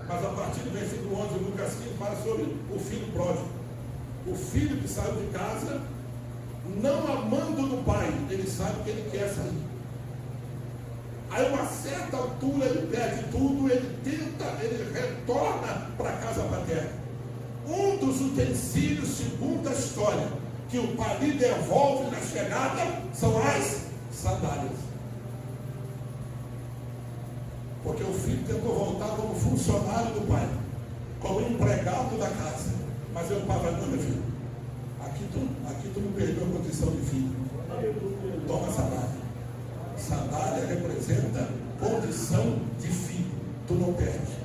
mas a partir do versículo 11 Lucas 15 fala sobre o filho pródigo, o filho que saiu de casa não amando no pai, ele sabe que ele quer sair. Aí, a uma certa altura, ele perde tudo, ele retorna para a casa paterna. Um dos utensílios, segundo a história, que o pai lhe devolve na chegada são as sandálias. Porque o filho tentou voltar como funcionário do pai, como empregado da casa. Mas o pai vai, não, meu filho, aqui tu não perdeu a condição de filho. Toma sandália. Sandália representa condição de filho. Tu não perde.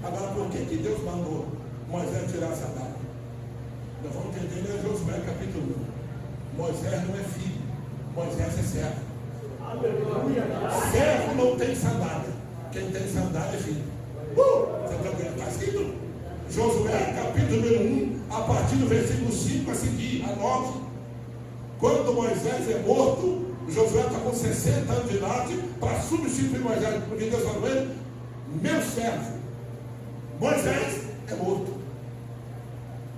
Agora, por que Deus mandou Moisés tirar a sandália? Nós vamos entender em Josué capítulo 1. Moisés não é filho, Moisés é servo. Servo não tem sandália. Quem tem sandália é filho. Você está vendo? Está escrito. Josué capítulo 1, a partir do versículo 5 a seguir, a 9. Quando Moisés é morto, Josué está com 60 anos de idade para substituir Moisés, porque Deus falou ele, meu servo. Moisés é morto.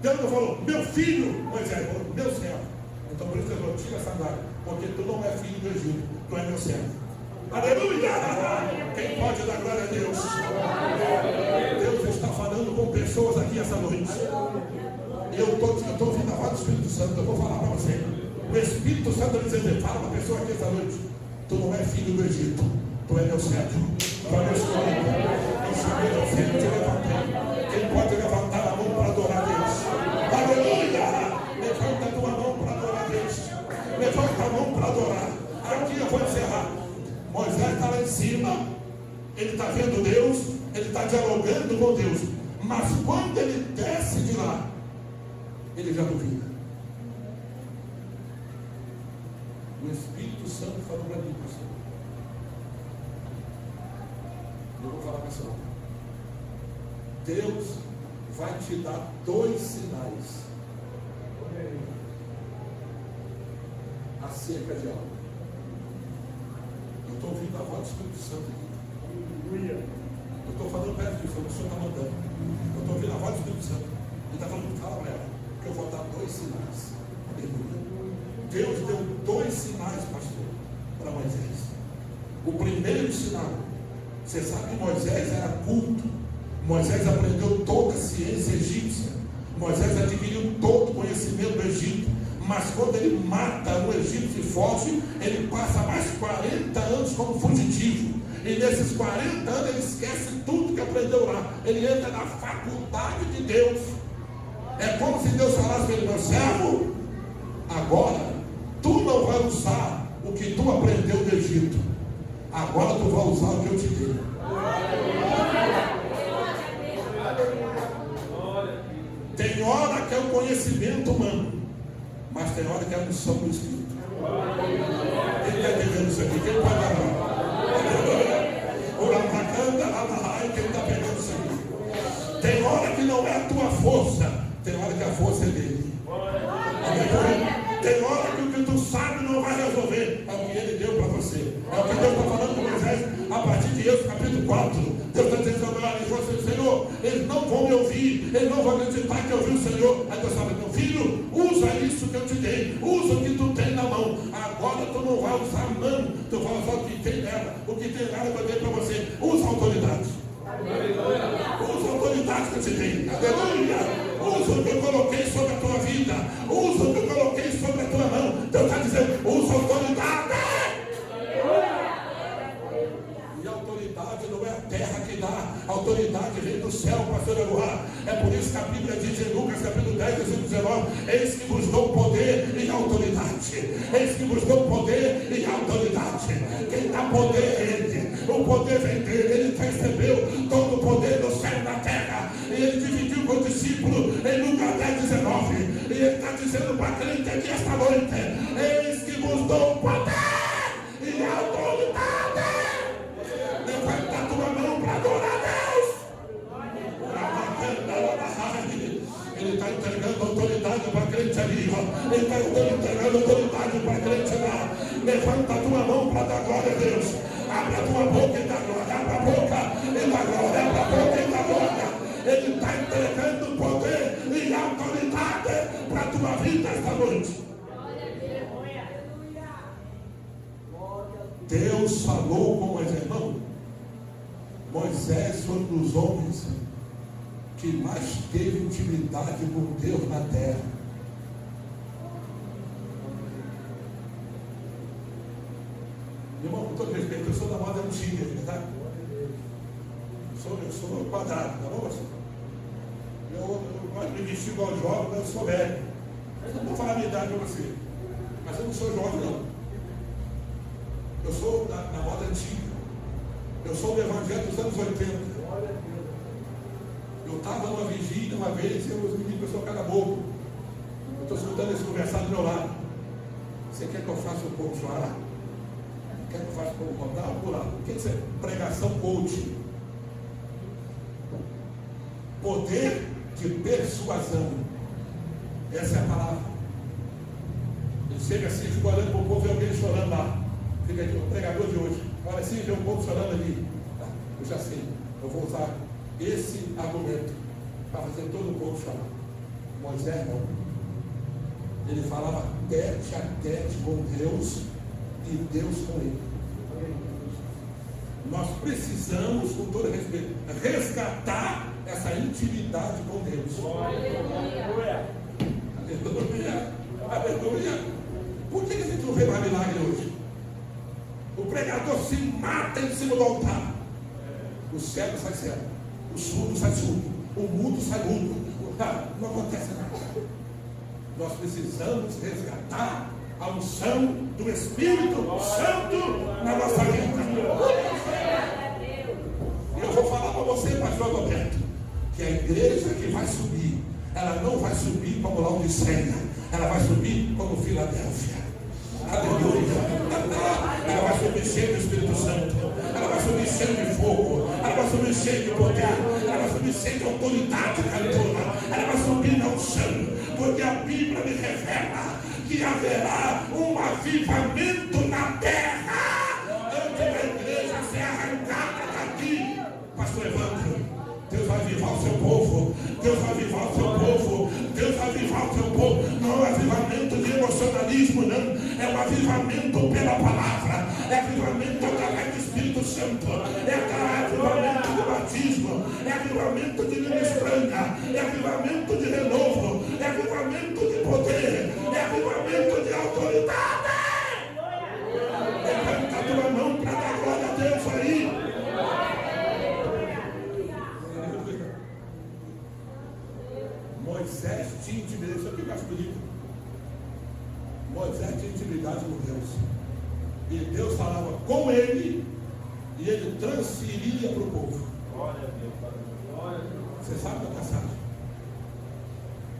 Deus não falou, meu filho, Moisés, meu servo. Então por isso ele falou, tira a sandália, porque tu não é filho do Egito, tu é meu servo. Aleluia! Quem pode dar glória a Deus? Deus está falando com pessoas aqui essa noite. Eu estou ouvindo a voz do Espírito Santo, eu vou falar para você. O Espírito Santo vai dizer, fala para a pessoa aqui essa noite, tu não é filho do Egito, tu é meu servo, tu é meu escolhido. Eu chamei você, eu te levantei. Quem pode levantar a mão para adorar a Deus? Aleluia! Levanta a tua mão para adorar a Deus. Levanta a mão para adorar. Aqui eu vou encerrar. Moisés está lá em cima, ele está vendo Deus, ele está dialogando com Deus, mas quando ele desce de lá, ele já duvida. O Espírito Santo falou para mim, pastor. Eu vou falar para você. Deus vai te dar 2 sinais acerca de algo. Eu estou ouvindo a voz do Espírito Santo aqui. Eu estou falando perto disso, o Senhor está mandando. Eu estou ouvindo a voz do Espírito Santo. Ele está falando, fala para ela, que eu vou dar 2 sinais. Aleluia. Deus deu 2 sinais, pastor, para Moisés. O primeiro sinal, você sabe que Moisés era culto. Moisés aprendeu toda a ciência egípcia. Moisés adquiriu todo o conhecimento do Egito. Mas quando ele mata um egípcio e foge, ele passa mais 40 anos como fugitivo. E nesses 40 anos ele esquece tudo que aprendeu lá. Ele entra na faculdade de Deus. É como se Deus falasse para ele, meu servo, agora tu não vai usar o que tu aprendeu do Egito. Agora tu vai usar o que eu te dei. Tem hora que é o conhecimento conhecimento humano, mas tem hora que é a unção do Espírito. Quem está entendendo isso aqui? Quem pode falar? O Lavacanda, Lavahai, quem está pegando isso aqui? Tem hora que não é a tua força, tem hora que a força é dele. Tem hora que o que tu sabe não vai resolver, é o que ele deu para você. É o que Deus está falando com Moisés a partir de Êxodo capítulo 4. Deus está dizendo agora, Senhor, eles não vão me ouvir, eles não vão acreditar que eu ouvi o Senhor. Aí Deus fala, meu filho, usa isso que eu te dei, usa o que tu tem na mão. Agora tu não vai usar a mão, tu vai usar o que tem nela. O que tem nela eu dei para você. Usa a autoridade. Usa a autoridade que eu te dei. Aleluia. Usa o que eu coloquei sobre a tua vida. Usa o que eu coloquei sobre a tua mão. Deus está dizendo, usa a autoridade. E a autoridade não é a terra que dá. A autoridade vem do céu, pastor Eloá. É por isso que a Bíblia diz em Lucas capítulo 10, versículo 19, eis que vos dou poder e autoridade. Eis que vos dou poder e autoridade. Quem dá poder é Ele. O poder vem dele. Ele recebeu todo o poder do céu e da terra. E ele dividiu com o discípulo em Lucas 10, 19. E ele está dizendo para crente aqui esta noite, eis que vos dou poder e autoridade. Levanta a tua mão para adorar a Deus. Ele está entregando autoridade para crente ali, ó. Ele está entregando autoridade para crente lá. Levanta a tua mão para dar glória a Deus. Abre a tua boca e dá glória. Abre a boca e dá glória. Abre a boca e dá glória. Ele está entregando poder e autoridade para a tua vida esta noite. Deus falou com Moisés, irmão. Moisés foi um dos homens que mais teve intimidade com Deus na terra. Irmão, com todo respeito, eu sou da moda antiga, tá? Eu sou quadrado, tá bom, pastor? Eu gosto de me vestir igual jovem, mas eu sou velho. Eu não vou falar a minha idade para você, mas eu não sou jovem, não. Eu sou da moda antiga. Eu sou do evangelho dos anos 80. Eu estava numa vigília uma vez e os meninos começaram a cada boca. Eu estou escutando eles conversar do meu lado. Você quer que eu faça o povo chorar? Quer que eu faça o povo contar? Pular. O que é isso? Pregação coaching. Poder de persuasão. Essa é a palavra. Ele chega assim, fica olhando para o povo e alguém chorando lá. Fica aqui, o pregador de hoje. Olha assim, vê um povo chorando ali. Ah, eu já sei, eu vou usar esse argumento para fazer todo o povo chorar. Moisés não. Ele falava tete a tete com Deus e Deus com ele. Nós precisamos, com todo respeito, resgatar essa intimidade com Deus. Aleluia. Aleluia. Aleluia. Por que a gente não vê mais milagre hoje? O pregador se mata em cima do altar. O cego sai cego. O surdo sai surdo. O mudo sai mudo. Não acontece nada. Nós precisamos resgatar a unção do Espírito Santo na nossa vida. E eu vou falar para você, pastor Roberto, que a igreja que vai subir, ela não vai subir como Laodiceia, ela vai subir como Filadélfia. Aleluia. Ela vai subir cheia do Espírito Santo. Ela vai subir cheia de fogo. Ela vai subir cheia de poder. Ela vai subir cheia de autoridade, cantora. Ela vai subir na unção. Porque a Bíblia me revela que haverá um avivamento na terra antes da igreja ser arrancada daqui. Pastor Evandro, Deus vai avivar o seu povo. Deus vai avivar o seu povo. Deus vai avivar o seu povo. Não é um avivamento de emocionalismo, não. É um avivamento pela palavra. É avivamento através do Espírito Santo. É avivamento de batismo. É avivamento de ministrança. É avivamento de renovo. É avivamento de poder. É avivamento de autoridade. Levanta a tua mão para dar glória a Deus aí. Moisés tinha intimidade. Isso aqui eu acho bonito. Moisés tinha intimidade com Deus. E Deus falava com ele e ele transferia para o povo. Você sabe da passagem?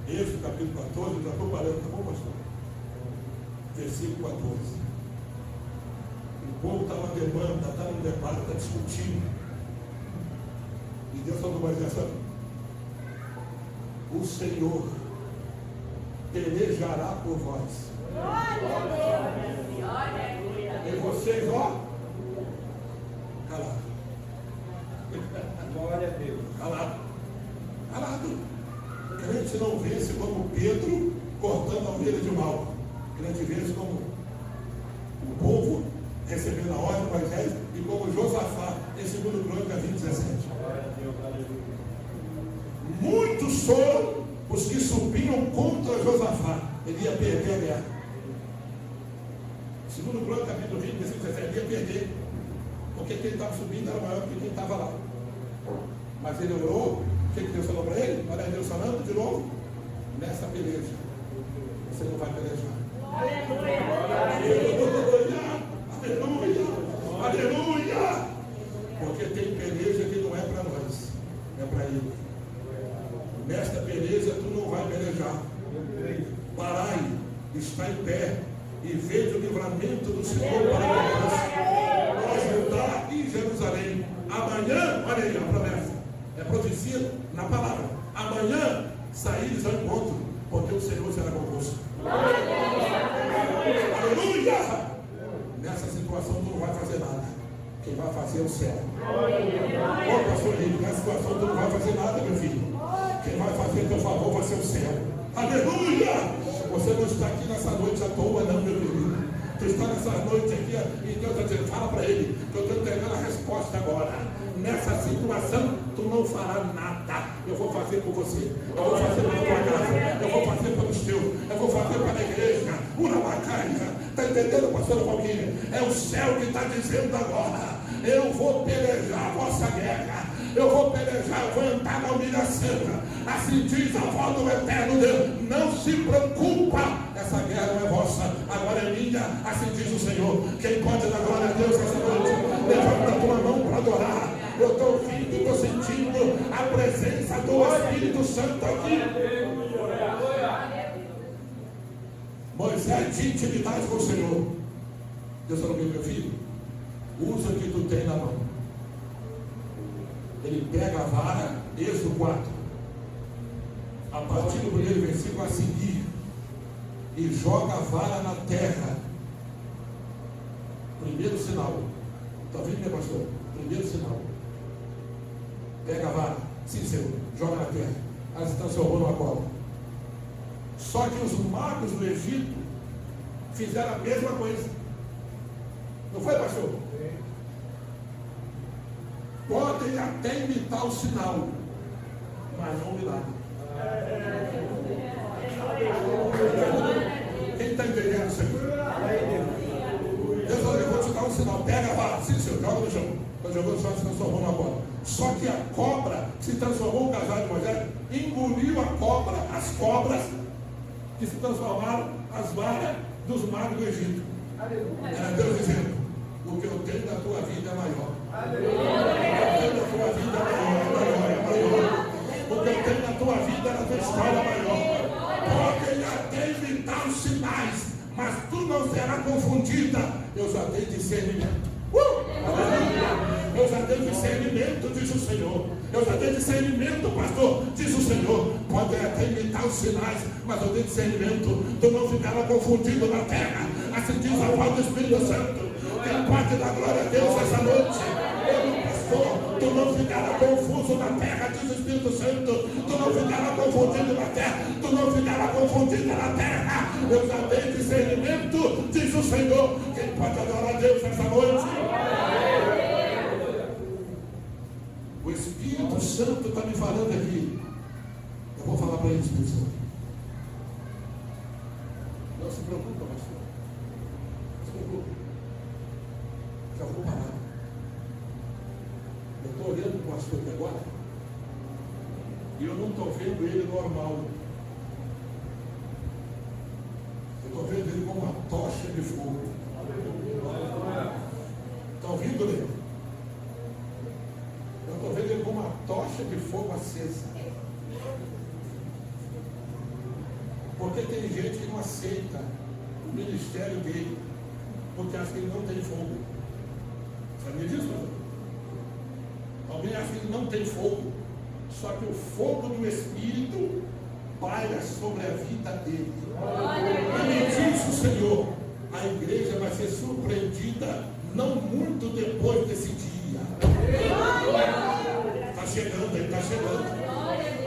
Êxodo capítulo 14, já estou parando, tá bom, pastor? Versículo 14. O povo está na demanda, está no debate, está discutindo. E Deus falou mais essa. O Senhor pelejará por vós. E vocês, ó, calado. Glória a Deus. Calado. Calado. Crente não vence como Pedro cortando a orelha de mal. Crente vence como o povo recebendo a ordem de Moisés e como Josafá em 2 Crônicas 20:17. Muitos foram os que subiam contra Josafá. Ele ia perder a guerra. 2 Crônicas capítulo 20, versículo 17, ele ia perder. Porque quem estava subindo era maior do que quem estava lá. Mas ele orou. O que Deus falou para ele? Olha Deus falando de novo. Nessa peleja, você não vai pelejar. Aleluia! Aleluia! Porque tem peleja que não é para nós, é para ele. Nesta peleja tu não vai pelejar. Parai, está em pé e veja o livramento do Senhor para Judá e Jerusalém. Amanhã, olha aí a promessa, é profecia na palavra. Amanhã saíres ao encontro, porque o Senhor será convosco. Aleluia! Nessa situação tu não vai fazer nada. Quem vai fazer é o céu. Ô pastor Lívio, nessa situação tu não vai fazer nada, meu filho. Quem vai fazer teu favor vai ser o céu. Aleluia! Você não está aqui nessa noite à toa, não, meu querido. Tu está nessa noite aqui e Deus está dizendo, fala para ele, que eu estou entregando a resposta agora. Nessa situação, tu não farás nada. Eu vou fazer por você. Eu vou fazer pela tua casa. Eu vou fazer pelos teus. Eu vou fazer para a igreja. Uma batalha. Está entendendo, pastor Valquíria? É o céu que está dizendo agora. Eu vou pelejar a vossa guerra. Eu vou pelejar, eu vou entrar na humilhação. Assim diz a voz do eterno Deus. Não se preocupa. Essa guerra não é vossa, agora é minha. Assim diz o Senhor. Quem pode dar glória a Deus essa noite? Levanta a tua mão para adorar. Eu estou ouvindo, estou sentindo a presença do Espírito Santo aqui. Moisés tinha intimidade com o Senhor. Deus falou, meu filho, usa o que tu tem na mão. Ele pega a vara, Êxodo 4, a partir do primeiro versículo a seguir, e joga a vara na terra. Primeiro sinal. Está ouvindo, meu pastor? Primeiro sinal. Pega a vara, sim, Senhor, joga na terra. Ela se transformou numa cobra. Só que os magos do Egito fizeram a mesma coisa. Não foi, pastor? Podem até imitar o sinal, mas não o milagre. Quem está entendendo isso aqui? Deus falou, eu vou te dar um sinal. Pega a vara, sim, Senhor, joga no chão. Quando jogou no chão, se transformou numa cobra. Só que a cobra se transformou, o casal de Moisés engoliu a cobra, as cobras que se transformaram as varas dos magos do Egito. Era Deus dizendo, o que eu tenho da tua vida é maior. O que eu tenho da tua vida é maior. O que eu tenho da tua vida na tua história é maior. Podem até imitar os sinais, mas tu não serás confundida. Eu já dei discernimento. Eu já dei discernimento, diz o Senhor. Eu já dei discernimento, pastor, diz o Senhor. Podem até imitar os sinais, mas eu dei discernimento. Tu não ficará confundido na terra. Assim diz a voz do Espírito Santo. Quem pode dar glória a Deus essa noite? Eu, pastor, tu não ficará confuso na terra, diz o Espírito Santo. Tu não ficará confundido na terra. Tu não ficará confundida na terra. Eu já dei discernimento, diz o Senhor. Quem pode adorar a Deus essa noite? O Espírito Santo está me falando aqui. Eu vou falar para ele, Espírito Santo. Não se preocupa, pastor. Não se preocupa. Já vou parar. Eu estou olhando para o pastor aqui agora e eu não estou vendo ele normal. Eu estou vendo ele como uma tocha de fogo. Está ouvindo ele? Eu estou vendo ele como uma tocha de fogo acesa. Porque tem gente que não aceita o ministério dele, porque acha que ele não tem fogo. Sabia disso, pastor? Alguém acha que ele não tem fogo, só que o fogo do Espírito paira sobre a vida dele. E me diz o Senhor, a igreja vai ser surpreendida não muito depois desse dia. Está chegando, ele está chegando.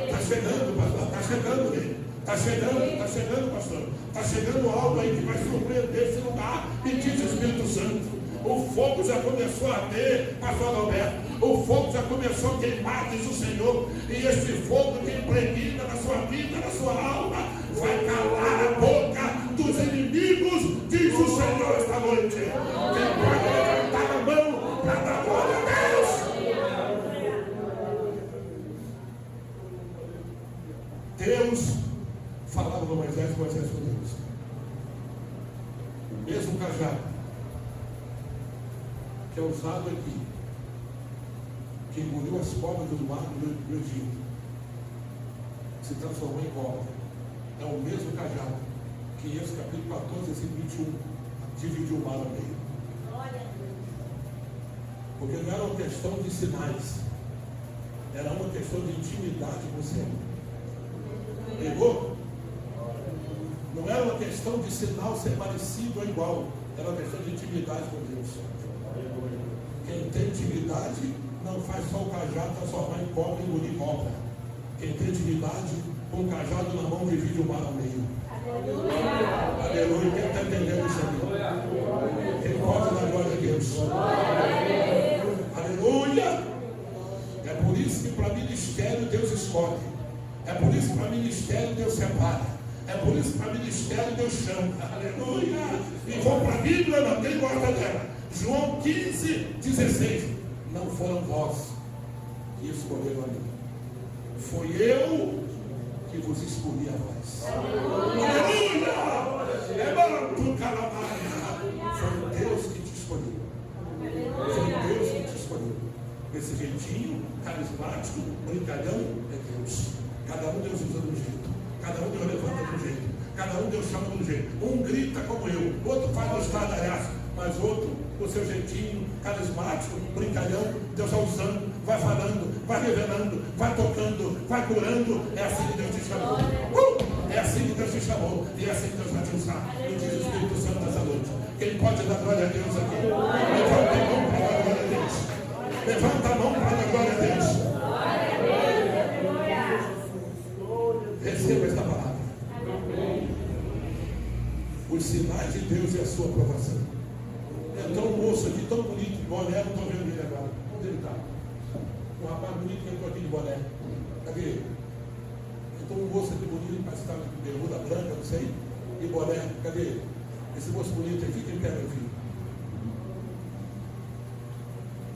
Está chegando, pastor, está chegando ele. Está chegando, pastor. Está chegando algo aí que vai surpreender esse lugar. E diz o Espírito Santo. O fogo já começou a arder, pastor Alberto. O fogo já começou a queimar, diz o Senhor. E esse fogo que impregna na sua vida, na sua alma, vai calar a boca dos inimigos, diz o Senhor esta noite. Quem pode levantar a mão para dar glória a Deus? Deus falava com Moisés com Deus. O mesmo cajado que é usado aqui, que engoliu as cobras do mar do Egito, se transformou em cobra. É o mesmo cajado que esse capítulo 14, esse 21, dividiu o mar ao meio. Porque não era uma questão de sinais, era uma questão de intimidade com o Senhor. Pegou? Não era uma questão de sinal ser parecido ou igual, era uma questão de intimidade com Deus. Quem tem intimidade não faz só o cajado transformar em cobra e engolir cobra. Quem tem intimidade, com o cajado na mão, divide o mar ao meio. Aleluia. Quem está entendendo isso aqui? Quem pode dar glória a Deus? Aleluia. É por isso que para ministério Deus escolhe. É por isso que para ministério Deus separa. É por isso que para ministério Deus chama. Aleluia. E vou para a Bíblia, não tem guarda dela. João 15, 16. Não foram vós que escolheram a mim. Foi eu que vos escolhi a vós. Aleluia! Foi Deus que te escolheu. Foi Deus que te escolheu. Esse jeitinho carismático, brincalhão, é Deus. Cada um Deus usa de um jeito. Cada um Deus levanta de um jeito. Cada um Deus chama de um jeito. Um grita como eu, outro faz um estardalhaço, mas outro, com seu jeitinho carismático, brincalhão, Deus vai usando, vai falando, vai revelando, vai tocando, vai curando. É assim que Deus te chamou. É assim que Deus te chamou. E é assim que Deus vai te usar. E diz o Espírito Santo nessa noite. Quem pode dar glória a Deus aqui? Levanta a mão para dar glória a Deus. Levanta a mão para dar glória a Deus. Receba esta palavra. Os sinais de Deus e a sua aprovação. Entrou um moço aqui tão bonito, boné, não estou vendo ele agora. Onde ele está? Um rapaz bonito que entrou aqui de boné. Cadê ele? Entrou um moço aqui bonito, parece que estava de bermuda branca, não sei, e boné. Cadê ele? Esse moço bonito aí, fica em pé, meu filho.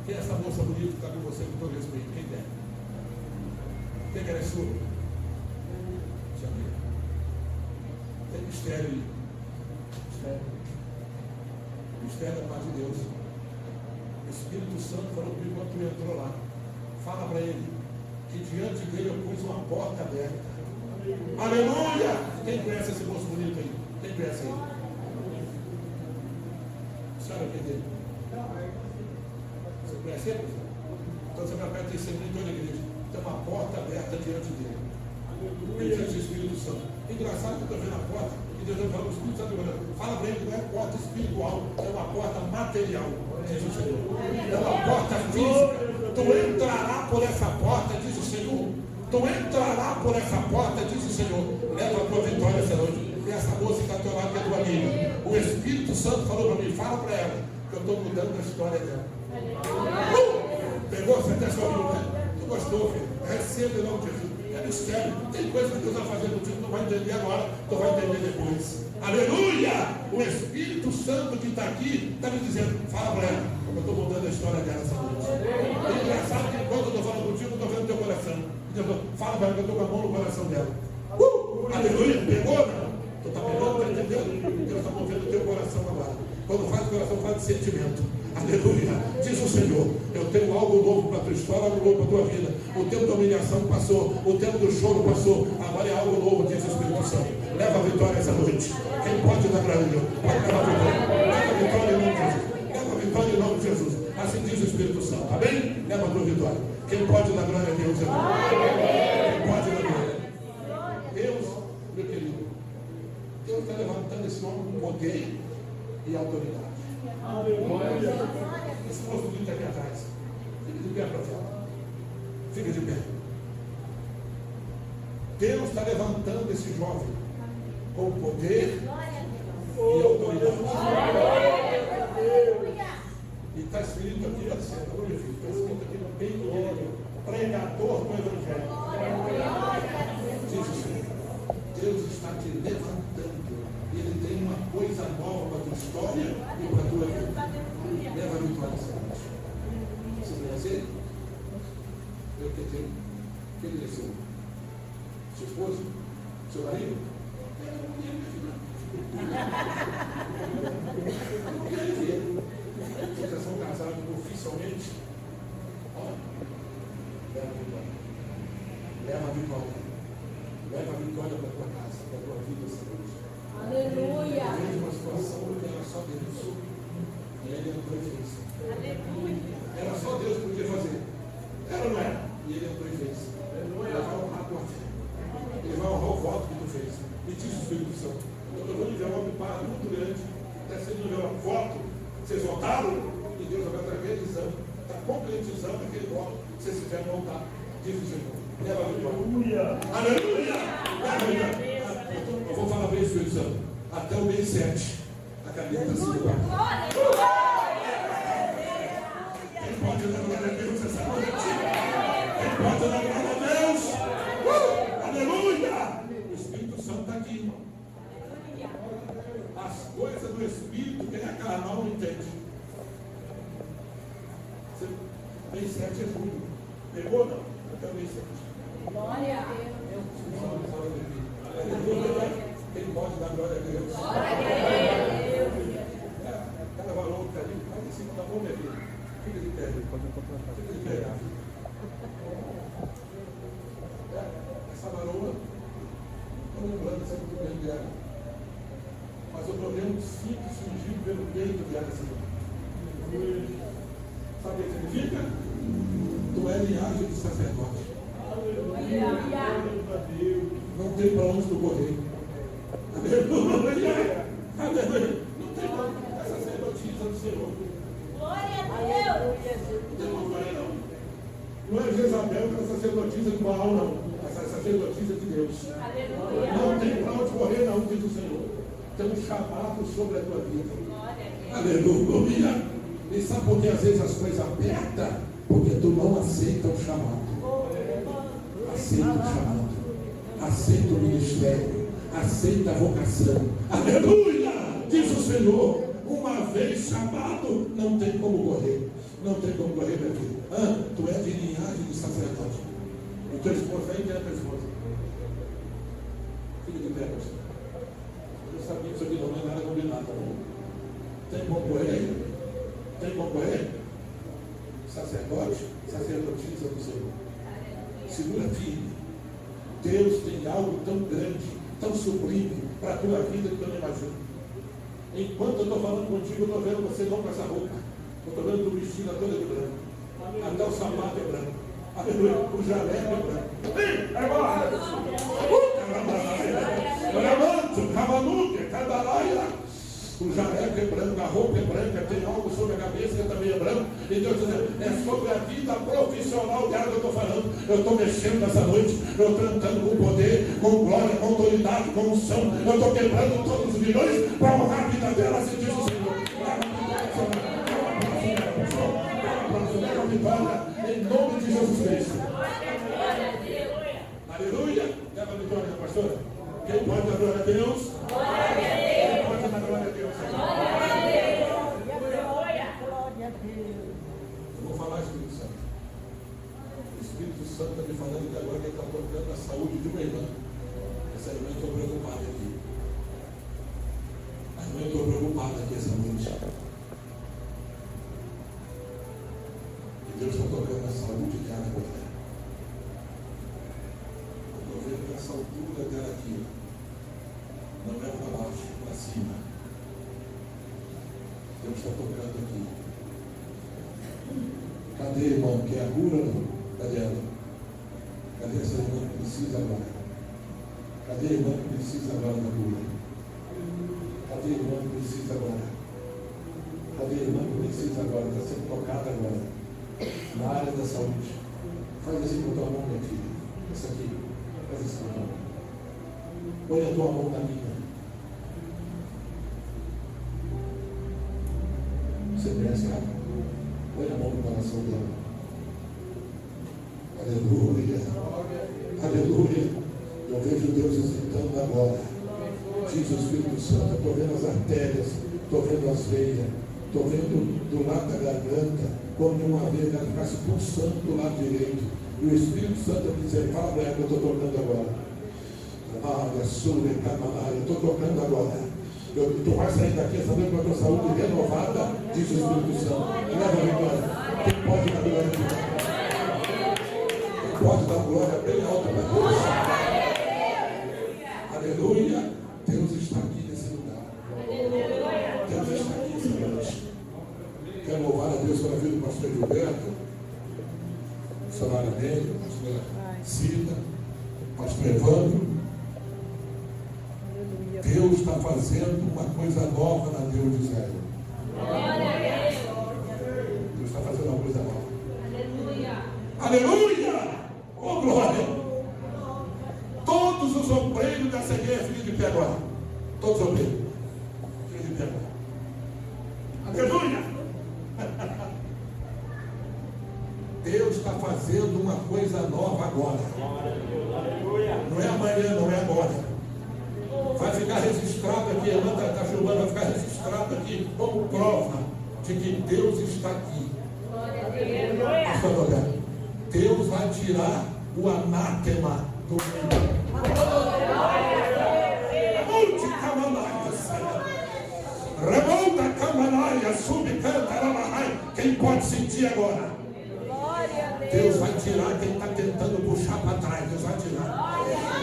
Quem é essa moça bonita que está com você com todo respeito? Quem é? Quem que ela é sua? Deixa eu ver. Tem mistério aí. Mistério da paz de Deus. O Espírito Santo falou comigo quando tu entrou lá. Fala para ele que diante dele eu pus uma porta aberta. Aleluia! Quem conhece esse moço bonito aí? Quem conhece ele? A senhora quem dele? Você conhece ele? Então você vai perto desse bonito da igreja. Tem uma porta aberta diante dele. Diante do Espírito Santo. Engraçado que eu estou vendo a porta. E Deus vai falar com o Espírito Santo. Fala para ele, não é porta espiritual, é uma porta material, diz o Senhor. É uma porta física. Tu entrará por essa porta, diz o Senhor. Tu entrará por essa porta, diz o Senhor. Leva a tua vitória essa noite. E essa moça que está ao teu lado, que é tua amiga. O Espírito Santo falou para mim, fala para ela, que eu estou mudando a história dela. Pegou? Você até sorriu, né? Tu gostou, filho? Receba em nome de Jesus. É mistério. Tem coisa que Deus vai fazer contigo, tu não vai entender agora, tu vai entender depois. Aleluia! O Espírito Santo que está aqui está me dizendo, fala para ela, porque eu estou mudando a história dela essa noite. É engraçado que enquanto eu estou falando contigo, eu estou vendo o teu coração. Então, fala para ela que eu estou com a mão no coração dela. Aleluia! Pegou? Tu está pegando, está entendendo? Deus está movendo o teu coração agora. Quando faz o coração, faz de sentimento. Aleluia, diz o Senhor, eu tenho algo novo para a tua história, algo novo para a tua vida. O tempo da humilhação passou, o tempo do choro passou, agora é algo novo, diz o Espírito Santo. Leva a vitória essa noite. Quem pode dar glória a Deus? Pode levar a vitória. Leva a vitória em nome de Jesus. Leva a vitória em nome de Jesus. Assim diz o Espírito Santo. Amém? Leva a tua vitória. Quem pode dar glória a Deus? Quem pode dar glória? Deus, meu querido, Deus está levantando esse homem com poder e autoridade. Esse moço bonito aqui atrás. Fica de pé, profeta. Fica de pé. Deus está levantando esse jovem com poder e autoridade. E está escrito aqui, olha, está escrito aqui no peito dele, pregador do Evangelho. Diz o Senhor, Deus está te levantando. Ele tem uma coisa nova para a tua história e para a tua vida. Leva a vitória essa noite. Você vai dizer? Eu que tenho. Quem é seu? Sua esposa? Seu marido? Eu não queria ver. Vocês já são casados oficialmente? Olha. Leva a vitória. Leva a vitória. Leva a vitória para a tua casa, para a tua vida essa noite. Aleluia. Tem uma situação que era só Deus. E ele entrou e fez. Aleluia. Era só Deus que podia fazer. Era ou não era? E ele entrou e fez. Ele vai honrar a tua fé. Ele vai honrar o voto que tu fez. E diz o Espírito Santo. Eu estou vendo enviar uma para muito grande. Está sendo enviado uma voto. Vocês votaram? E Deus agora está realizando. Está concretizando aquele voto. Se vocês tiverem votar. Diz o Senhor. Leva a vitória. Aleluia! Aleluia! Eu vou falar bem, Espírito Santo. Até o mês 7. A caneta se guarda. Quem pode dar glória a Deus essa noite? Quem pode dar glória a Deus? Aleluia! O Espírito Santo está aqui, irmão. As coisas do Espírito, quem é carnal não entende. Mês 7 é julho. Pegou não? Até o mês 7. Glória a Deus. Quem pode dar glória a Deus? Glória a Deus. Cada varão que está ali, faz em cima da mão, minha filha. Fica de pé. Fica de pé. Essa varoa, estou lembrando sempre do bem dela. Mas eu estou vendo um cinto surgindo pelo peito dela essa noite. Sabe o que significa? Tu é linhagem de sacerdote. Não tem para onde tu correr. Aleluia! Aleluia! Não tem para onde. É sacerdotisa do Senhor. Glória a Deus. Não tem para correr, não. Não é Jezabel que é sacerdotisa de Baal, não. É sacerdotisa de Deus. Aleluia. Não tem para onde correr, não, diz o Senhor. Tem um chamado sobre a tua vida. Aleluia! E sabe por que às vezes as coisas apertam? Porque tu não aceita o chamado. Aceita o chamado. Aceita o ministério. Aceita a vocação. Aleluia! Diz o Senhor. Uma vez chamado, não tem como correr. Não tem como correr, meu filho. Tu é de linhagem de sacerdote. O teu esposo aí, quem é a tua esposa? Fica de pé, pastor. Eu não sabia que isso aqui não é nada combinado. Tem como correr? Tem como correr? Sacerdote, sacerdotisa do Senhor. Segura firme. Deus tem algo tão grande, tão sublime para a tua vida que eu não imagino. Enquanto eu estou falando contigo, eu estou vendo você não com essa roupa. Eu estou vendo o vestido toda de branco. Até o sapato é branco. Aleluia. O jaleco é branco. O jaleco é branco, a roupa é branca, tem algo sobre a cabeça que também é branco. Então, é sobre a vida profissional dela que eu estou falando. Eu estou mexendo nessa noite, eu estou entrando com poder, com glória, com autoridade, com unção. Eu estou quebrando todos os milhões para honrar a vida dela, assim diz o Senhor. Leva a vitória em nome de Jesus Cristo. Aleluia. Leva a vitória, pastora. Quem pode dar glória a Deus? Glória a Deus. Quem pode dar glória a Deus? Eu vou falar, Espírito Santo. O Espírito Santo está me falando que agora que ele está tocando a saúde de uma irmã. Essa irmã eu estou preocupada aqui. A irmã eu estou preocupada aqui essa noite. E Deus está tocando a saúde dela agora. Eu estou vendo que essa altura dela aqui. Deus está tocando aqui. Cadê, irmão? Quer a cura? Não? Cadê ela? Cadê essa irmã que precisa agora? Cadê a irmã que precisa agora da cura? Cadê a irmã que precisa agora? Cadê a irmã que precisa agora? Está sendo tocada agora. Na área da saúde. Faz assim com a tua mão, minha filha. Essa aqui. Faz assim com a tua mão. Põe a tua mão na minha. Você desce, põe a mão no coração dela. Aleluia. Aleluia. Eu vejo Deus executando agora. Diz o Espírito Santo. Estou vendo as artérias, estou vendo as veias, estou vendo do lado da garganta, como uma veia ela ficasse pulsando do lado direito. E o Espírito Santo me dizer, fala para ela que eu estou tocando agora. Eu estou tocando agora. Tu vai sair daqui sabendo com a tua saúde renovada, diz o Espírito Santo. Leva a glória. Quem pode dar glória aqui? Quem pode dar glória bem alta para Deus? Aleluia. Deus está aqui nesse lugar. Deus está aqui nessa noite. Quero louvar a Deus pela vida do pastor Gilberto, missionária dele, pastora Cida, pastor Evandro. Deus está fazendo uma coisa nova na Deus de Israel. Deus está fazendo uma coisa nova. Aleluia! Aleluia! Oh, glória! Todos os obreiros dessa igreja fiquem de pé agora. Todos os obreiros. Fiquem de pé agora. Aleluia! Deus está fazendo uma coisa nova agora. Não é amanhã, não é agora. Vai ficar registrado aqui, a irmã está filmando, vai ficar registrado aqui como prova de que Deus está aqui. Pastor Roberto, Deus vai tirar o anátema do mundo. Revolta camanaia, subcanta, quem pode sentir agora? Deus vai tirar quem está tentando puxar para trás. Deus vai tirar.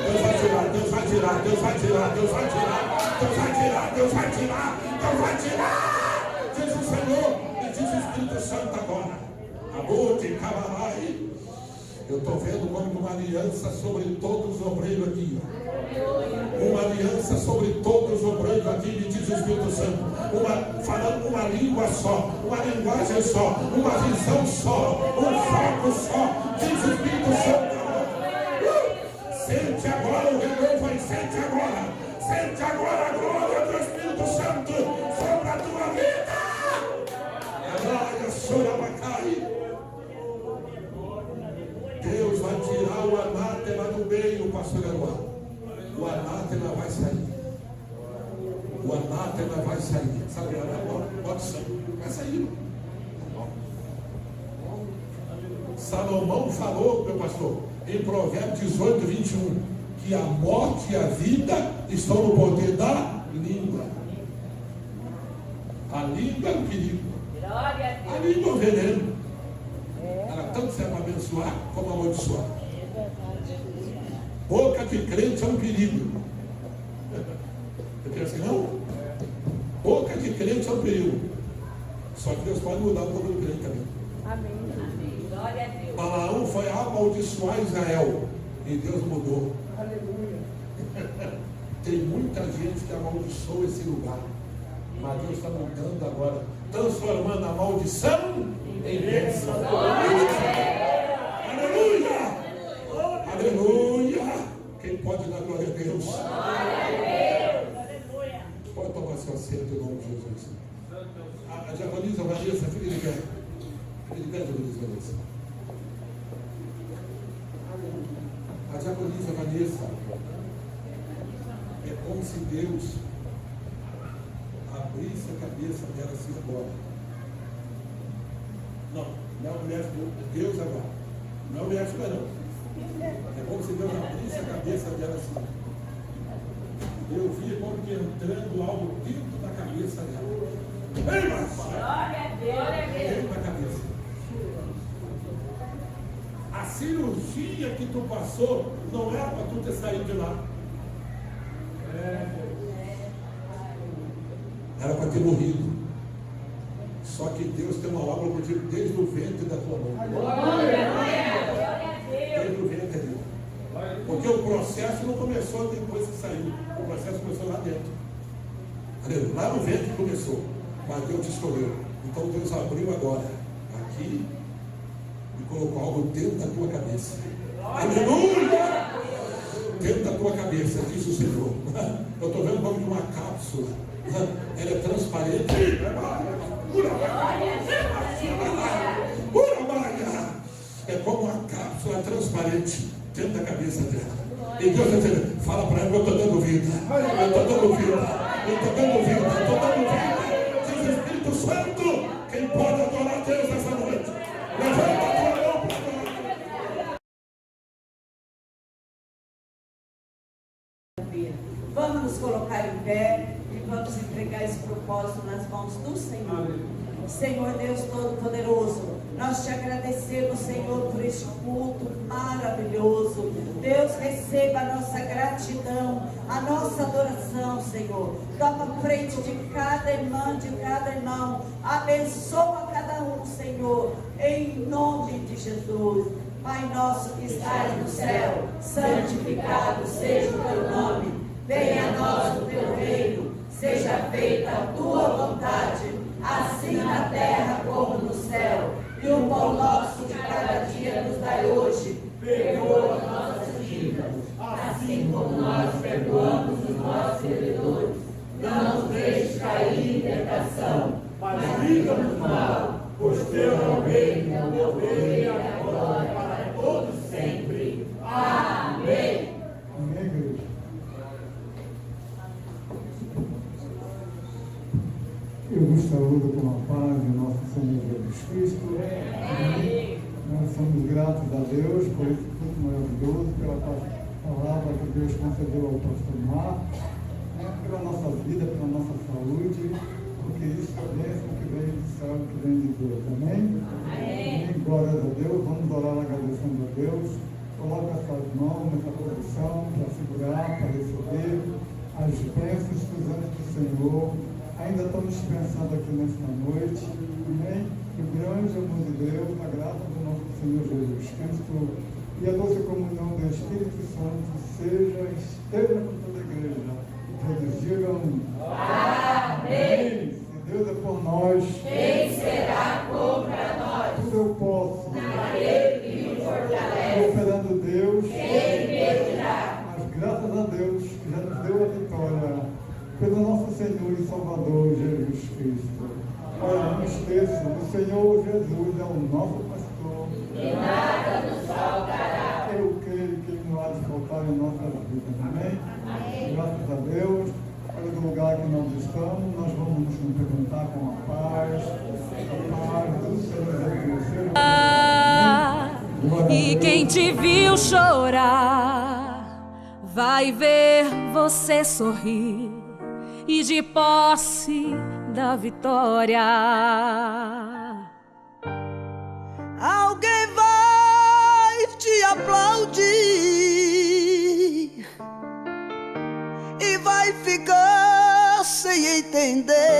Deus vai tirar, Deus vai tirar, Deus vai tirar, Deus vai tirar, Deus vai tirar, Deus vai tirar, Deus vai tirar. Diz o Senhor e diz o Espírito Santo agora. Amor de Cavarai. Eu estou vendo como uma aliança sobre todos os obreiros aqui. Uma aliança sobre todos os obreiros aqui, me diz o Espírito Santo. Falando uma língua só, uma linguagem só, uma visão só, um foco só, diz o Espírito Santo. Sente agora o renovo e sente agora a glória do Espírito Santo sobre a tua vida. A glória sobre a Macai. Deus vai tirar o anátema do meio, pastor Eduardo. O anátema vai sair. O anátema vai sair. Sabe, pode sair. Vai sair. Salomão falou, meu pastor, em Provérbios 18, 21, que a morte e a vida estão no poder da língua. A língua é um perigo. A língua é um veneno. Ela tanto serve para abençoar como amaldiçoar. Boca de crente é um perigo. Você pensa assim, não? Boca de crente é um perigo. Só que Deus pode mudar o povo do crente também. Amém. Glória a Deus. Balaão foi amaldiçoar Israel e Deus mudou. Aleluia. Tem muita gente que amaldiçoou esse lugar, mas Deus está mudando agora, transformando a maldição em bênção. Aleluia! Aleluia! Quem pode dar glória a Deus? Pode tomar seu assento em nome de Jesus. A diaconisa Vanessa, fica de pé. Fica de pé, diaconisa Vanessa. A diaconisa Vanessa, é como se Deus abrisse a cabeça dela assim agora. Não é a mulher de Deus agora. Não é a mulher de Deus, não. É como se Deus abrisse a cabeça dela assim. Eu vi como que entrando algo dentro da cabeça dela. Ei, mas! Glória a Deus. Dentro da cabeça. A cirurgia que tu passou não era para tu ter saído de lá. Era para ter morrido. Só que Deus tem uma obra contigo desde o ventre da tua mãe. Glória a Deus. Desde o ventre ali. Porque o processo não começou depois que saiu. O processo começou lá dentro. Aleluia. Lá no ventre começou. Mas Deus te escolheu. Então Deus abriu agora aqui e colocou algo dentro da tua cabeça. Aleluia! Dentro da tua cabeça, diz o Senhor. Eu estou vendo o nome de uma cápsula. Ela é transparente. É como uma cápsula transparente dentro da cabeça dela. E Deus está dizendo, fala para ela, eu estou dando vida. Eu estou dando vida. Eu estou dando vida. Eu estou dando vida. Diz o Espírito Santo, quem pode adorar Deus essa noite. Levanta a tua mão para adorar. Vamos nos colocar em pé e vamos entregar esse propósito nas mãos do Senhor. Senhor Deus Todo-Poderoso, nós te agradecemos, Senhor, por este culto maravilhoso. Deus, receba a nossa gratidão, a nossa adoração, Senhor. Toma frente de cada irmão, abençoa cada um, Senhor, em nome de Jesus. Pai nosso que estás no céu, santificado seja o teu nome. Venha a nós o teu reino, seja feita a tua vontade, assim na terra como no céu. E o pão nosso de cada dia nos dai hoje. Perdoa as nossas dívidas, assim como nós perdoamos os nossos devedores. Não nos deixes cair em tentação, mas livra-nos do mal, pois teu é o reino, o poder e a glória para todos sempre. Amém. Amém, igreja. Eu vos saúdo com a paz de nosso Senhor Jesus Cristo. Amém. Nós somos gratos a Deus por esse culto maravilhoso, pela palavra que Deus concedeu ao pastor Marcos, pela nossa vida, pela nossa saúde, porque isso é bênção que vem do céu, que vem de Deus. Amém? Amém. Glórias a Deus. Vamos orar agradecendo a Deus. Coloca as suas mãos nessa posição para segurar, para receber as bênçãos que os anjos do Senhor ainda estão dispensando aqui nesta noite. Amém? Que o grande amor de Deus, a graça do nosso Senhor Jesus Cristo e a doce comunhão do Espírito Santo esteja com toda a igreja. E todos digam amém. Se Deus é por nós, Quem será contra nós? tudo eu posso. Aquele que nos fortalece. Operando Deus, Quem impedirá? mas graças a Deus que já nos deu a vitória pelo nosso Senhor e Salvador Jesus Cristo. Olha, não esqueça, o Senhor Jesus é o nosso pastor. E nada nos faltará. Eu creio que não há de faltar em nossas vidas. Amém? Amém. Graças a Deus. Olha, do lugar que nós estamos, nós vamos nos cumprimentar com a paz do Senhor Jesus. E quem te viu chorar vai ver você sorrir e de posse da vitória. Alguém vai te aplaudir e vai ficar sem entender.